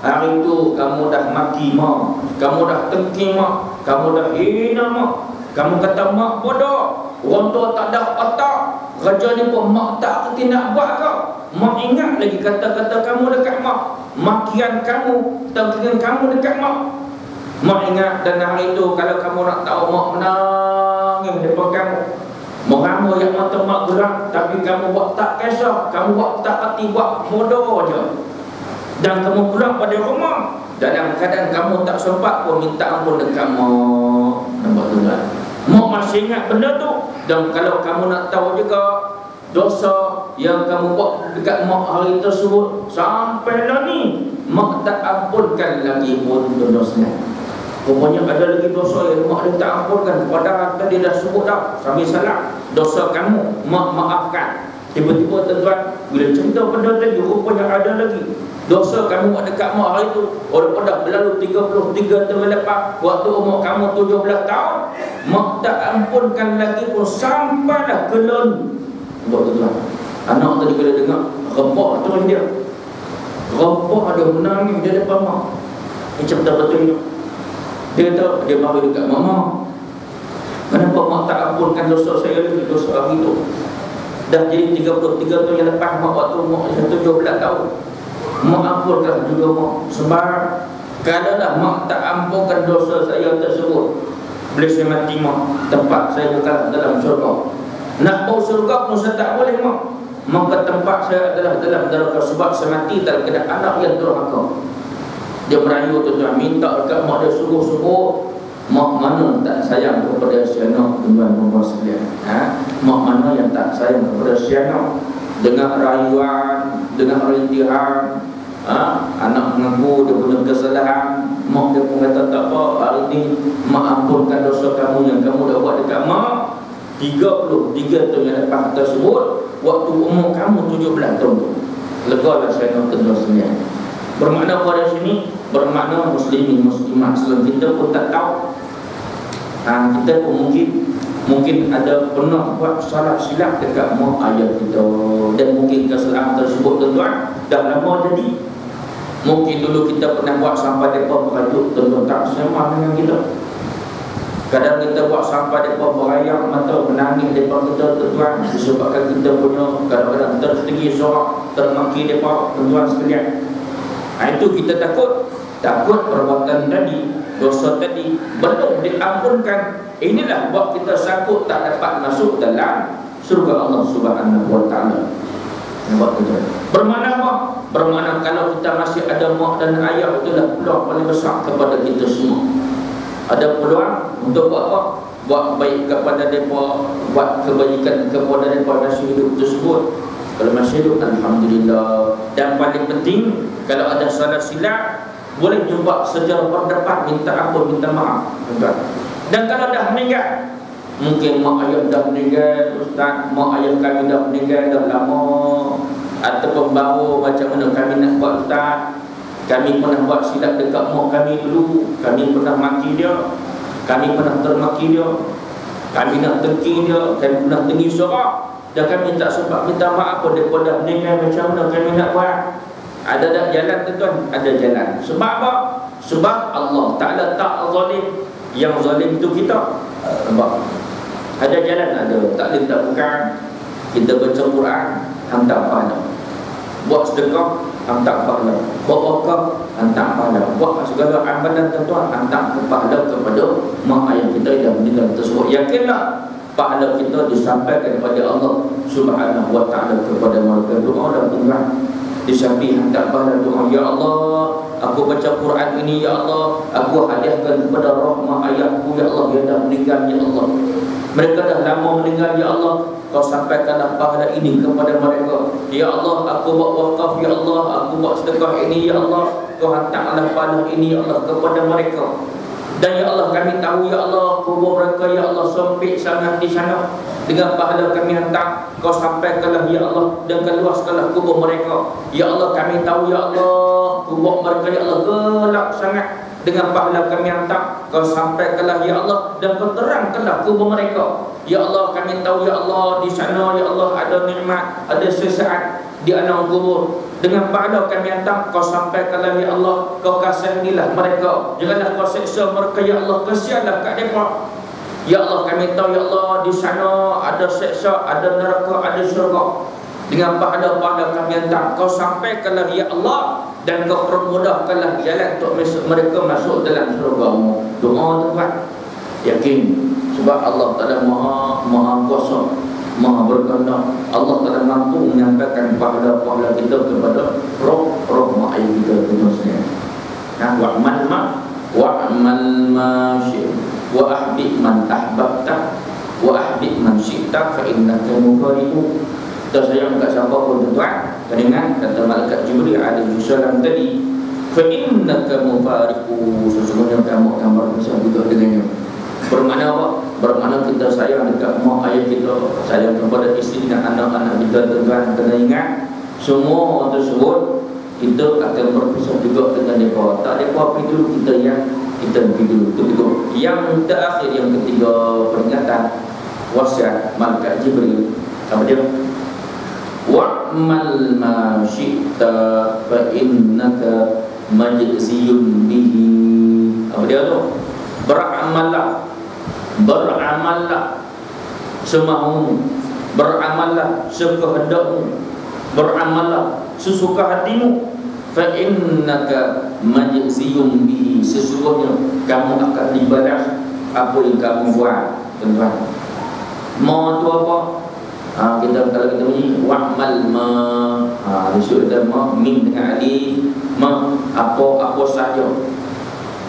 [SPEAKER 1] hari tu kamu dah maki mak, kamu dah tengking mak, kamu dah hina mak, kamu kata mak bodoh, orang tua tak ada otak, kerja ni pun mak tak kerti nak buat kau. Mak ingat lagi kata-kata kamu dekat mak, makian kamu, tengkingan kamu dekat mak. Mak ingat, dan hari itu kalau kamu nak tahu mak menangis depan kamu, mengamuk yang mata mak gerak, tapi kamu buat tak kisah, kamu buat tak hati, buat bodoh je. Dan kamu pulang pada rumah dalam keadaan kamu tak sempat pun minta ampun dekat mak. Nampak tuan? Mak masih ingat benda tu. Dan kalau kamu nak tahu juga dosa yang kamu buat dekat mak hari tersebut, sampai lah ni mak tak ampunkan lagi pun dosa. Rupanya ada lagi dosa yang mak dia tak ampunkan. Padahal tadi dah sebut dah, sambil salah, dosa kamu mak maafkan. Tiba-tiba tuan-tuan, bila cerita benda tadi, rupanya ada lagi dosa kamu buat dekat mak hari tu. Walaupun dah berlalu 33 tahun lepas, waktu umur kamu 17 tahun, mak tak ampunkan lagi pun sampailah ke lalu. Buat tuan-tuan, anak tadi bila dengar, rebah terus dia. Rebah dia, menangis dia depan mak. Ini cerita betul ini. Dia kata, dia mari dekat mama, kenapa mak tak ampunkan dosa saya lagi, dosa hari tu? Dah jadi 33 tahun yang lepas, mak waktu mak 17 tahun, mak ampunkan juga mak. Sebab kalau dah mak tak ampunkan dosa saya tersebut, bila saya mati mak, tempat saya bukan dalam syurga. Nak bau syurga pun saya tak boleh mak. Maka tempat saya adalah dalam neraka sebab saya mati dalam keadaan anak yang durhaka. Dia merayu tuan-tuan, minta dekat mak dia sungguh-sungguh. Mak mana tak sayang kepada si anak, tuan-tuan sekalian? Mak mana yang tak sayang kepada si anak? Dengan rayuan, dengan rintihan, anak mengaku dia punya kesalahan, mak dia pun kata tak apa, hari ni mak ampunkan dosa kamu yang kamu dah buat dekat mak 33 tahun yang lepas tersebut, waktu umur kamu 17 tahun tu. Legalah saya nak tuan-tuan sekalian. Bermakna pada sini, bermakna muslimin muslimat sebelum kita pun tak tahu. Kita pun mungkin ada pernah buat salah silap dekat mak ayah kita, dan mungkin kesalahan tersebut tuan-tuan dah lama jadi. Mungkin dulu kita pernah buat sampai mereka berajuk, tuan-tuan tak sama dengan kita. Kadang kita buat sampai mereka berayak mata, menangis mereka kita, tuan-tuan, disebabkan kita punya kadang-kadang tertinggi sorak, termaki mereka, tuan-tuan sekalian. Itu kita takut perbuatan tadi, dosa tadi belum diampunkan. Inilah buat kita sangkut tak dapat masuk dalam surga Allah Subhanahu wa taala. Bermakna apa? Bermakna kalau kita masih ada mak dan ayah, itulah peluang paling besar kepada kita semua. Ada peluang untuk buat apa? Buat baik kepada mereka, buat kebajikan kepada mereka masih hidup tersebut. Kalau masih hidup, alhamdulillah. Dan paling penting, kalau ada salah silap, boleh jumpa secara berdepan, minta ampun, minta maaf. Dan kalau dah meninggal, Mungkin mak ayah dah meninggal, ustaz, mak ayah kami dah meninggal dah lama. Ataupun baru macam mana kami nak buat, ustaz, kami pernah buat silap dekat mak kami dulu, kami pernah maki dia, kami pernah termaki dia, kami nak tengking dia, kami pernah tinggi sorak, dan kami tak sempat minta maaf pun daripada meninggal. Macam mana kami nak buat? Ada tak jalan, tuan? Ada jalan. Sebab apa? Sebab Allah Ta'ala tak zalim. Yang zalim itu kita. Nampak? Ada jalan, ada. Tak boleh tak bukan. Kita baca Quran, hantar pahala. Buat sedekah, hantar pahala. Buat wakaf, hantar pahala. Buat segala amalan tuan, hantar pahala kepada mak ayah kita yang meninggal tersebut. Yakinlah pahala kita disampaikan kepada Allah Subhanahu wa ta'ala kepada mereka. Doa dan umrah disamping hantar pahala doa. Ya Allah, aku baca Quran ini, ya Allah, aku hadiahkan kepada roh mak ayahku, ya Allah, yang dah meninggal, ya Allah. Mereka dah lama meninggal, ya Allah, kau sampaikanlah pahala ini kepada mereka. Ya Allah, aku buat wakaf, ya Allah, aku buat sedekah ini, ya Allah, kau hantarlah pahala ini, ya Allah, kepada mereka. Dan ya Allah, kami tahu, ya Allah, kubur mereka, ya Allah, sempit sangat di sana. Dengan pahala kami hantar, kau sampaikanlah, ya Allah, dan keluaskanlah kubur mereka. Ya Allah, kami tahu, ya Allah, kubur mereka, ya Allah, gelap sangat. Dengan pahala kami hantar, kau sampaikanlah, ya Allah, dan kau terangkanlah kubur mereka. Ya Allah, kami tahu, ya Allah, di sana, ya Allah, ada nikmat, ada sesaat di alam kubur. Dengan pahala kami hantar, kau sampaikanlah, ya Allah, kau kasihanilah mereka, janganlah kau seksa mereka, ya Allah, kesianlah kat mereka. Ya Allah, kami tahu, ya Allah, di sana ada seksa, ada neraka, ada syurga. Dengan pahala-pahala kami hantar, kau sampaikanlah, ya Allah, dan kau permudahkanlah jalan untuk mereka masuk dalam syurga-Mu. Doa tuan, yakin, sebab Allah Ta'ala maha kuasa, maha berkehendak. Allah Ta'ala mampu menyampaikan pahala-pahala kita kepada roh mak ayah kita seterusnya. Nah, wa'mal ma syi'ta wa ahbib man ahbabta wa ahbib man syi'ta fa innaka mufariqu. Kita sayang kat siapa pun tuan, dengan kata malaikat Jibril alaihi salam tadi, fa innaka mufariqu, sesungguhnya kamu akan berpisah juga dengannya. Bermakna apa? Bermakna kita sayang dekat mak ayah kita, sayang kepada isteri dan anak-anak kita, tuan, kena ingat semua tersebut kita akan berpisah juga dengan mereka. Tak mereka pergi dulu, kita pergi dulu. Itu. Yang terakhir, yang ketiga, peringatan wasiat malaikat Jibril. Apa dia? Wa'mal ma syi'ta fa innaka majziyun bihi. Apa dia tu? Beramallah semaumu, beramallah sekehendakmu, beramallah sesuka hatimu. Fa innaka majziyun bihi, sesungguhnya kamu akan dibalas apa yang kamu buat, tuan-tuan. Ma tu apa? Kita kalau kita bunyi wa'mal ma, disebut ma min dengan alif, ma apa saja.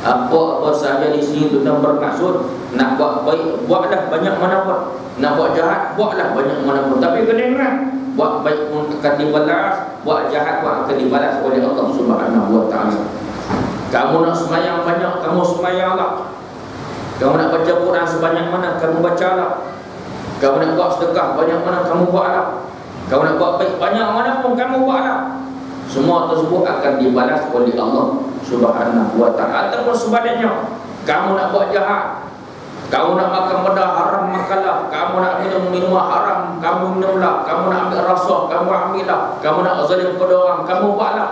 [SPEAKER 1] Apa sahaja di sini tuan bermaksud nak buat baik, buatlah banyak mana pun. Nak buat jahat, buatlah banyak mana pun. Tapi kena ingat, buat baik pun akan dibalas, buat jahat pun akan dibalas oleh Allah Subhanahu wa ta'ala. Kamu nak semayang banyak, kamu semayanglah. Kamu nak baca Quran sebanyak mana, kamu bacalah. Kamu nak buat sedekah banyak mana, kamu buatlah. Kamu nak buat baik banyak mana pun, kamu buatlah. Semua tersebut akan dibalas oleh Allah Subhanahu wa ta'ala. Ataupun sebaliknya, kamu nak buat jahat, kamu nak makan benda haram, makanlah. Kamu nak minum minuman haram, kamu minumlah. Kamu nak ambil rasuah, kamu ambillah. Kamu nak zalim kepada orang, kamu buatlah.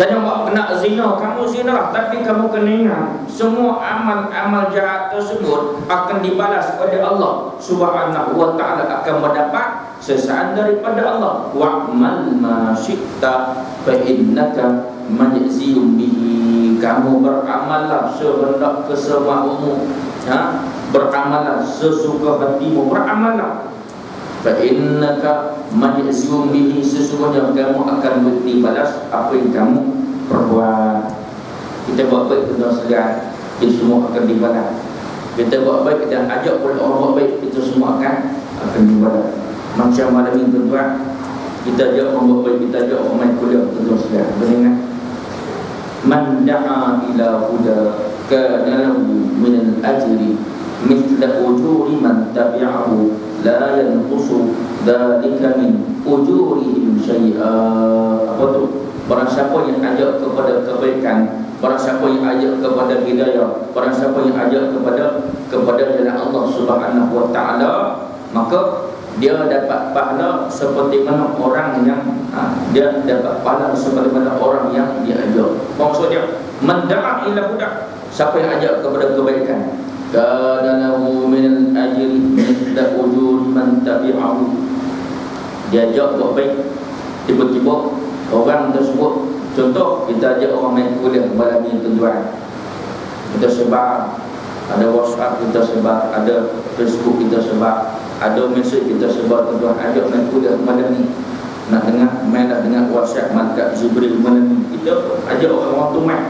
[SPEAKER 1] Jangan buat nak zina, kamu zinalah. Tapi kamu kena ingat, semua amal-amal jahat tersebut akan dibalas oleh Allah Subhanahu wa ta'ala, akan mendapat sesaan daripada Allah. Wa'mal ma syi'ta fa innaka majziyun bihi. Kamu beramallah sehendak kesemaumu, beramallah sesuka hatimu, beramallah. Fa innaka majziyun bihi, sesungguhnya kamu akan dibalas apa yang kamu perbuat. Kita buat baik, tuan sekalian, kita semua akan dibalas. Kita buat baik dan ajak oleh orang buat baik, kita semua akan dibalas. Macam malam ini tuan, kita ajak orang buat baik, kita ajak orang main kuliah, tuan sekalian. Beringat, man da'a ila huda kana lahu min al-ajri mithla ujuri man tabi'ahu la yanqusu dzalika min ujurihim syai'a. Apa tu? Barang siapa yang ajak kepada kebaikan, barang siapa yang ajak kepada hidayah, barang siapa yang ajak kepada jalan Allah Subhanahu wa taala, maka dia dapat pahala seperti mana orang yang dia dapat pahala seperti mana orang yang dia ajak. Maksudnya menda'a ila huda, siapa yang ajak kepada kebaikan, kana lahu min al-ajri mithla ujuri man tabi'ahu. Dia ajak buat baik, tiba-tiba orang tersebut, contoh kita ajak orang main kuliah malam ni tuan-tuan, kita sebar, ada WhatsApp kita sebar, ada Facebook kita sebar, ada mesej kita sebar, tuan-tuan ajak main kuliah malam ni, nak dengar main, nak dengar WhatsApp Malaikat Jibril malam ni, kita ajak orang-orang tu main,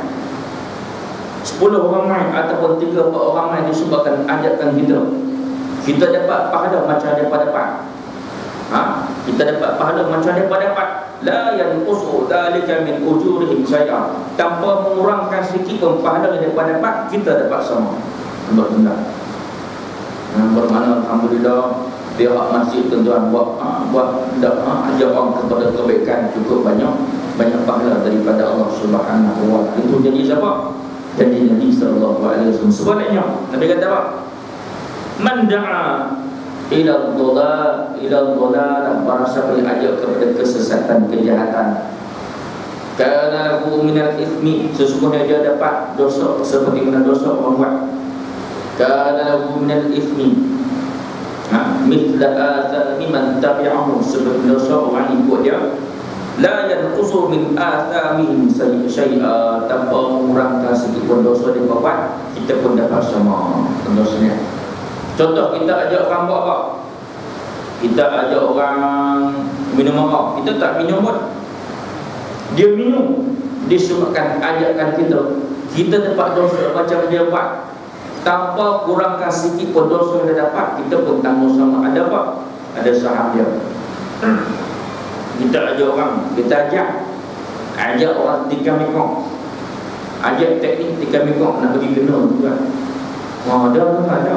[SPEAKER 1] 10 orang main ataupun 3-4 orang main disebabkan ajakan kita dapat pahala macam daripada dapat. Kita dapat pahala macam dapat la yanqusu dzalika min ujurihim syai'a, tanpa mengurangkan sikit pun pahala yang dapat kita dapat sama. Alhamdulillah. Bermakna alhamdulillah pihak masjid tuan-tuan buat ajak orang kepada kebaikan cukup banyak pahala daripada Allah Subhanahu wa taala. Itu janji siapa? Janji Nabi sallallahu alaihi wasallam. Sebaliknya Nabi kata apa? Man da'a ila dhalalah, para siapa yang ajak kepada kesesatan, kejahatan, kana lahu minal ithmi, sesungguhnya dia dapat dosa seperti mana dosa orang buat. Kana lahu minal ithmi mithla athami man tabi'ahu, seperti dosa orang ikut dia. La yanqusu min athamihim syai'a, tanpa mengurangkan sedikit pun dosa dia buat, kita pun dapat sama dosanya. Contoh, kita ajak orang buat apa? Kita ajak orang minum arak, kita tak minum pun, dia minum, disebabkan ajakan kita dapat dosa macam dia buat, tanpa kurangkan sikit pun dosa yang dia dapat, kita pun tanggung sama. Ada apa? Ada saham dia. Kita ajak orang, kita ajak orang tikam mikong, ajak teknik tikam mikong nak pergi kena tu kan. Ada tu ada.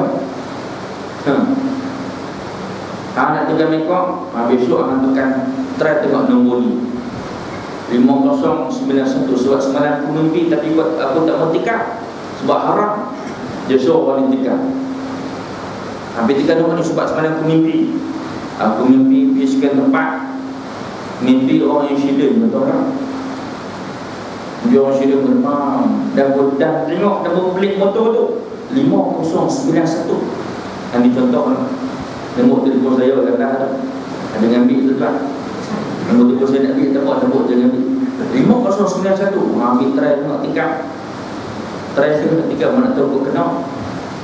[SPEAKER 1] Nak tikam mikong, besok akan tekan try tengok nombor ni 5091, sebab semalam aku mimpi tapi aku tak mau tikam sebab haram. Dia suruh orang ni tikam. Habis tikam nombor ni sebab semalam aku mimpi pergi sekian tempat, mimpi orang yang syidin, betul tak? Dia orang syidin bermam dan tengok nombor pelik motor tu 5091. Ini contoh nombor telefon saya kata ada ngambil tu kan. Nombor telefon saya nak ambil, tak apa, nombor dia ambil 5091. Ambil try tengok tikam, try tengok tikam, mana tahu kau kena.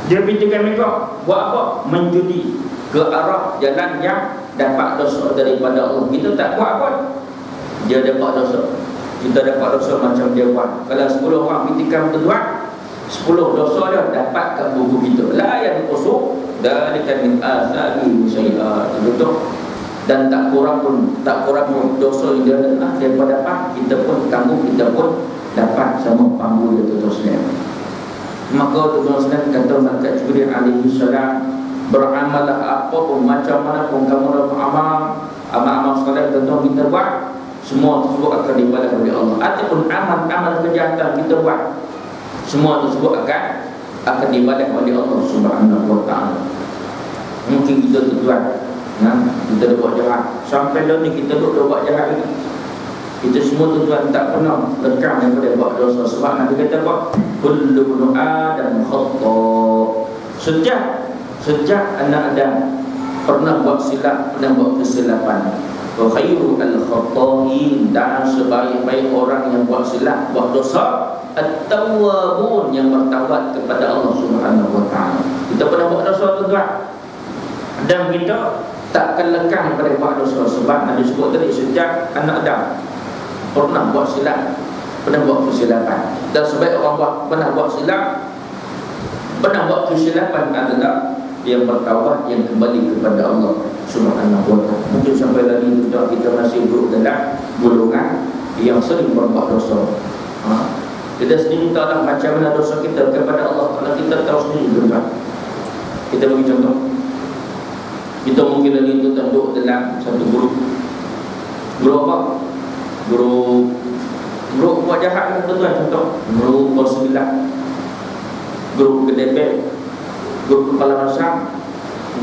[SPEAKER 1] Dia pergi tikam mereka buat apa? Menjudi ke arah jalan yang dapat dosa daripada Allah. Kita tak buat pun, dia dapat dosa, kita dapat dosa macam dia buat. Kalau 10 orang itikam tuan, 10 dosa dia dapat kat buku kita. La yanqusu dzalika min athami syai'a, betul. Dan tak kurang pun dosa yang dia daripada apa, kita pun tanggung, kita pun dapat sama panggung dia terusnya. Maka tuan-tuan kata Malaikat Jibril alaihi salam, beramallah apa pun, macam mana pun kamu amal sekalian tentu kita buat, semua tersebut akan dibalas oleh Allah. Ataupun amal kejahatan kita buat, semua tersebut akan dibalas oleh Allah Subhanahu wa taala. Mungkin kita tuan, kita dah buat jahat sampai dah ni, kita dah buat jahat lagi. Kita semua tuan tak pernah lekang daripada buat dosa. Sebab Nabi kata apa? Kullu ibnu Adam khata'. Sejak anak Adam pernah buat silap, pernah buat kesilapan. Wa khairu al-khata'in, dan sebaik-baik orang yang buat silap, buat dosa, at-tawwabun, yang bertaubat kepada Allah Subhanahu wa taala. Kita pernah buat dosa tuan, dan kita tak akan lekang daripada buat dosa. Sebab Nabi sebut tadi, sejak anak Adam pernah buat silap, pernah buat kesilapan. Dan sebaik orang pernah buat silap, pernah buat kesilapan adalah yang bertaubat, yang kembali kepada Allah Subhanahu wa taala. Mungkin sampai tadi kita masih duduk dalam golongan yang sering berbuat dosa. Kita sendiri tahu macam mana dosa kita kepada Allah Taala, kita tahu sendiri tuan. Kita bagi contoh. Kita mungkin lagi itu duduk dalam satu grup. Grup apa? Grup buat jahat, tuan-tuan, contoh. Grup bos gelap, grup kedebel, grup kepala masam,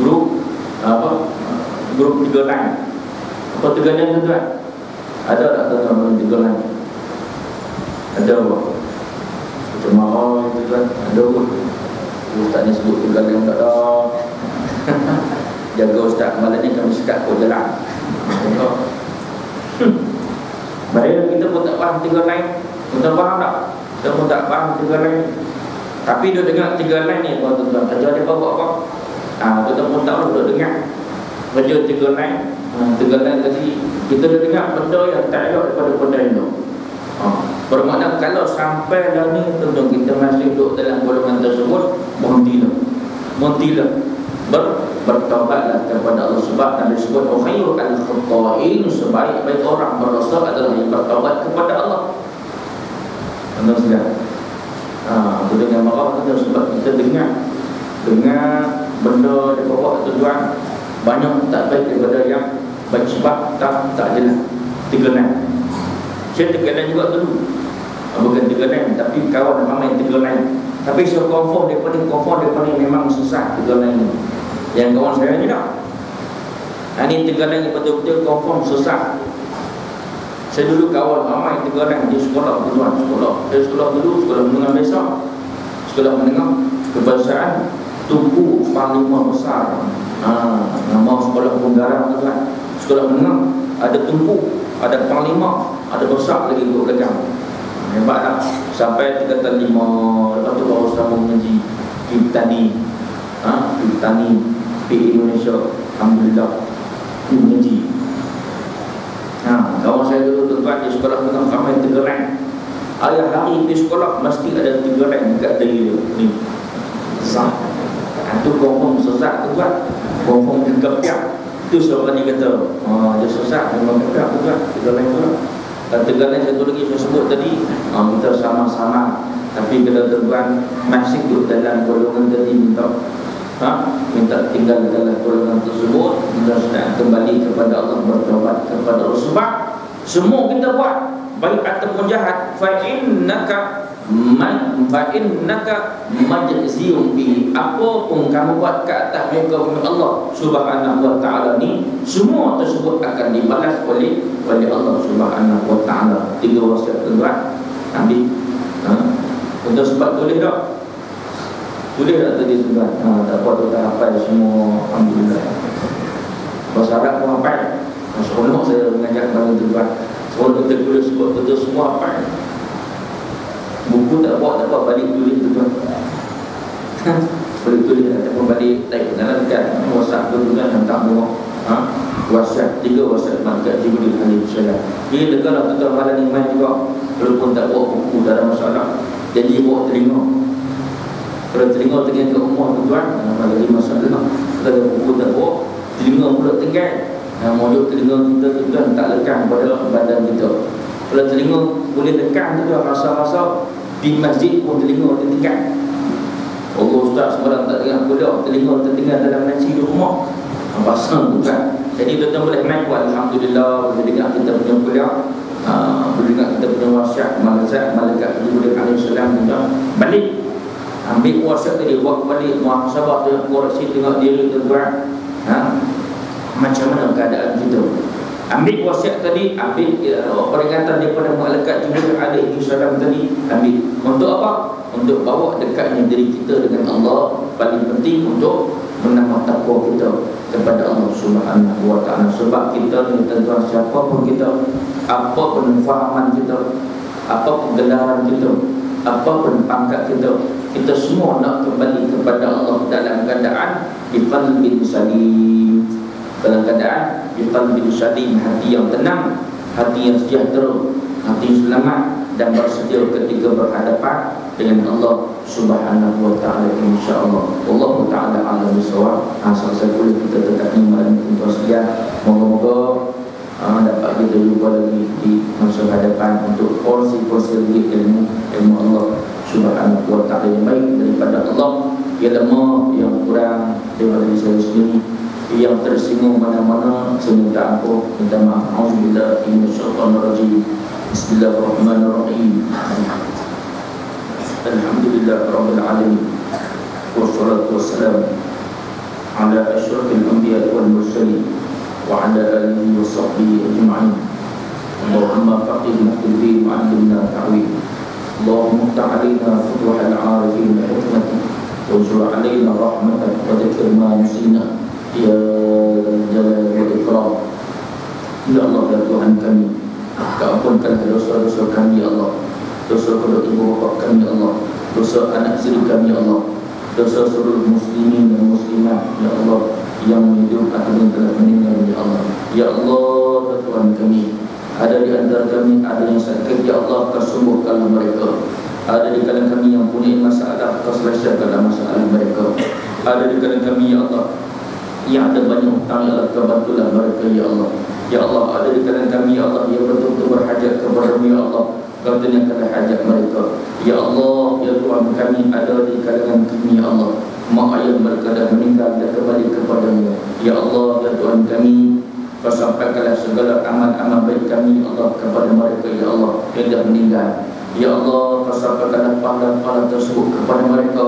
[SPEAKER 1] grup apa? Grup tiga line. Apa tiga line, tuan-tuan? Ada tak tuan-tuan tiga line? Ada apa? Cuma tuan-tuan, ada apa? Ustaz ni sebut tiga line tak ada. Jaga ustaz, malam ni kami sekat kau jalan. Padahal kita pun tak faham tiga line. Kita faham tak? Kita pun tak faham tiga line. Tapi dia dengar tiga line ni, tuan-tuan, ajar dia buat apa? Kita pun tahu dia dengar baca tiga line. Tiga line tadi kita dah dengar benda yang tak elok daripada benda itu. Bermakna kalau sampai dah ni, tuan-tuan, kita masih duduk dalam golongan tersebut, Montilah bertaubatlah kepada Allah. Sebab Nabi sebut khairul al-khata'in, sebaik-baik orang berdosa adalah yang bertaubat kepada Allah. Anda sudah itu dengan marah kita, sebab kita dengar benda di bawah tujuan banyak tak baik daripada yang baik, sebab tak jelas tiga line. Saya tiga line juga dulu, bukan tiga line, tapi kawan ramai tiga line. Tapi saya confirm daripada memang susah tiga line ni. Yang kawan saya ni tak. Ini tiga line betul-betul confirm susah. Saya dulu kawan ramai tiga line di sekolah, tuan, sekolah dulu, sekolah menengah biasa, sekolah menengah kebangsaan Tunku Panglima Besar. Nama sekolah penggarang, tuan. Sekolah menengah ada Tunku, ada Panglima, ada besar lagi duduk belakang. Hebat tak? Sampai tingkatan 5. Lepas tu baru sambung mengaji Kitani PI Indonesia. Alhamdulillah mengaji. Kawan saya dulu, tuan-tuan, di sekolah menengah ramai 3 rank. Ayah hari di sekolah mesti ada 3 rank dekat diri dia ni. Itu confirm sesat, tuan. Confirm kekepiak. Itu seorang ni kata dia sesat, memang kekepiak, tuan. 3 rank tu lah. Dan tegaknya satu lagi saya sebut tadi, kita sama-sama, tapi kalau tuan masih duduk dalam golongan tadi, minta tinggal dalam golongan tersebut, kita sedang kembali kepada Allah, bertaubat kepada Allah. Sebab semua kita buat baik ataupun jahat, fa innaka majziyun bi, apa pun kamu buat ke atas muka Allah Subhanahu wa taala ni, semua tersebut akan dibalas oleh Allah Subhanahu wa taala. 3 wasiat, tuan, ambil. Untuk sebab tulis tak? Tulis tak tadi, tuan? Tak apa, tu tak hafal semua, alhamdulillah. Bahasa Arab pun hafal. Seronok saya mengajar kepada tuan. Seronok kita tulis sebab betul semua hafal. Buku tak buat, balik tulis, tuan. Boleh tulis ataupun balik type dalam dekat WhatsApp tu, tuan, hantar semua. WhatsApp 3 WhatsApp dekat Jibril alaihi salam. Jadi kalau tuan malam ni main juga, walaupun tak bawa buku, tak ada masalah. Jadi bawa telinga. Kalau telinga tinggal ke rumah, tuan, malam ni masalah. Kalau buku tak bawa, telinga pula tinggal. Mojuk telinga kita, tuan, tak lekang pada badan kita. Kalau telinga boleh lekang, tuan, rasa-rasa di masjid pun telinga tertinggal. Allah Ustaz sebarang tak dengar kuliah, telinga tertinggal dalam nasi di rumah. Pasang, bukan. Jadi tuan-tuan boleh main buat, alhamdulillah, boleh dengar kita punya kuliah, boleh dengar kita punya wasiat malaikat Jibril alaihi salam, tuan. Balik ambil wasiat tadi, buat balik muhasabah, koreksi, tengok diri, tuan. Macam mana keadaan kita? Ambil wasiat tadi, ambil peringatan daripada malaikat Jibril alaihi salam tadi, ambil. Untuk apa? Untuk bawa dekatnya diri kita dengan Allah. Paling penting untuk menambah takwa kita kepada Allah Subhanahu wa taala. Sebab kita ni, tuan, siapa pun kita, apa pun fahaman kita, apa pun gelaran kita, apa pun pangkat kita, kita semua nak kembali kepada Allah dalam keadaan di qalbin salim. Dalam keadaan di qalbin salim, hati yang tenang, hati yang sejahtera, hati yang selamat, dan bersedia ketika berhadapan dengan Allah Subhanahu wa taala, insya-Allah. Allah taala alam bisawab. Asal sekali kita tekani malam untuk sekian. Moga-moga dapat kita jumpa lagi di masa hadapan untuk porsi-porsi ilmu Allah Subhanahu wa taala yang baik daripada Allah yang lemah, yang kurang daripada diri saya sendiri, yang tersinggung mana-mana, saya minta ampun, minta maaf. Auzubillahi minasyaitonirrajim. Bismillahirrahmanirrahim. Alhamdulillahirabbil alamin. Wassalatu wassalamu ala asyrafil anbiya'i wal mursalin wa ala alihi wa sahbihi ajma'in. Allahumma faqihna fid din wa 'allimna ta'wil. Allahumma iftah 'alaina futuhal 'arifin bi hikmatik waj'al 'alaina rahmatak wa dzikr ma nusina ya jalal wal ikram. Ya Allah, ya Tuhan kami, ampunkanlah dosa-dosa kami ya Allah, dosa kedua ibu bapa kami ya Allah, dosa anak isteri kami ya Allah, dosa seluruh muslimin dan muslimat ya Allah yang hidup atau yang telah meninggal ya Allah. Ya Allah, ya Tuhan kami, ada di antara kami ada yang sakit ya Allah, Kau sembuhkanlah mereka. Ada di kalangan kami yang punya masalah, Kau selesaikanlah masalah mereka. Ada di kalangan kami ya Allah yang ada banyak hutang ya Allah, Kau bantulah mereka ya Allah. Ya Allah, ada di kalangan kami ya Allah yang betul-betul berhajat kepada-Mu ya Allah, Kau tunaikanlah hajat mereka. Ya Allah, ya Tuhan kami, ada di kalangan kami ya Allah mak ayah mereka dah meninggal dan kembali kepada-Mu. Ya Allah, ya Tuhan kami, Kau sampaikanlah segala amal-amal baik kami ya Allah kepada mereka ya Allah yang dah meninggal. Ya Allah, Kau sampaikanlah pahala-pahala tersebut kepada mereka.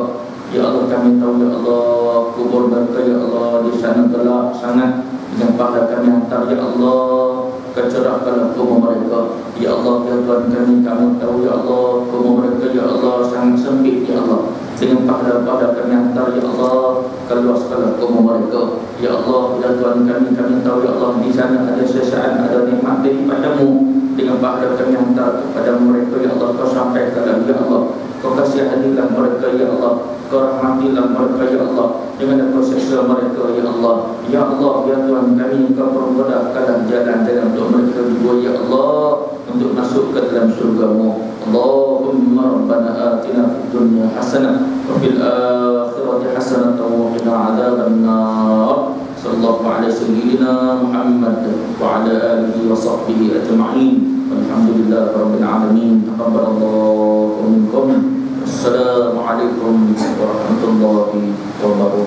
[SPEAKER 1] Ya Allah, kami tahu ya Allah kubur mereka ya Allah di sana gelap sangat, dengan pahala kami hantar ya Allah, kecerahkanlah kubur mereka. Ya Allah, ya Tuhan kami, Kamu tahu ya Allah kubur mereka ya Allah sangat sempit ya Allah, dengan pahala-pahala kami hantar ya Allah, keluaskanlah kubur mereka. Ya Allah, ya Tuhan kami, kami tahu ya Allah di sana ada sesaat, ada nikmat daripada-Mu, dengan pahala kami hantar kepada mereka ya Allah. Kau sampaikanlah ya Allah, Kau kasihanilah mereka ya Allah, Kau rahmatilah mereka ya Allah, jangan Kau seksa mereka ya Allah. Ya Allah, ya Tuhan kami, Kau permudahkanlah jalan-jalan untuk mereka juga ya Allah, untuk masuk ke dalam surga-Mu. Allahumma rabbana atina fid dunya hasanah wa fil akhirati hasanah wa qina adzabannar. Sallallahu alaihi sayyidina Muhammad wa ala alihi wa sahbihi ajma'in. Alhamdulillah rabbil alamin. Taqabbalallahu minkum. Assalamualaikum warahmatullahi wabarakatuh.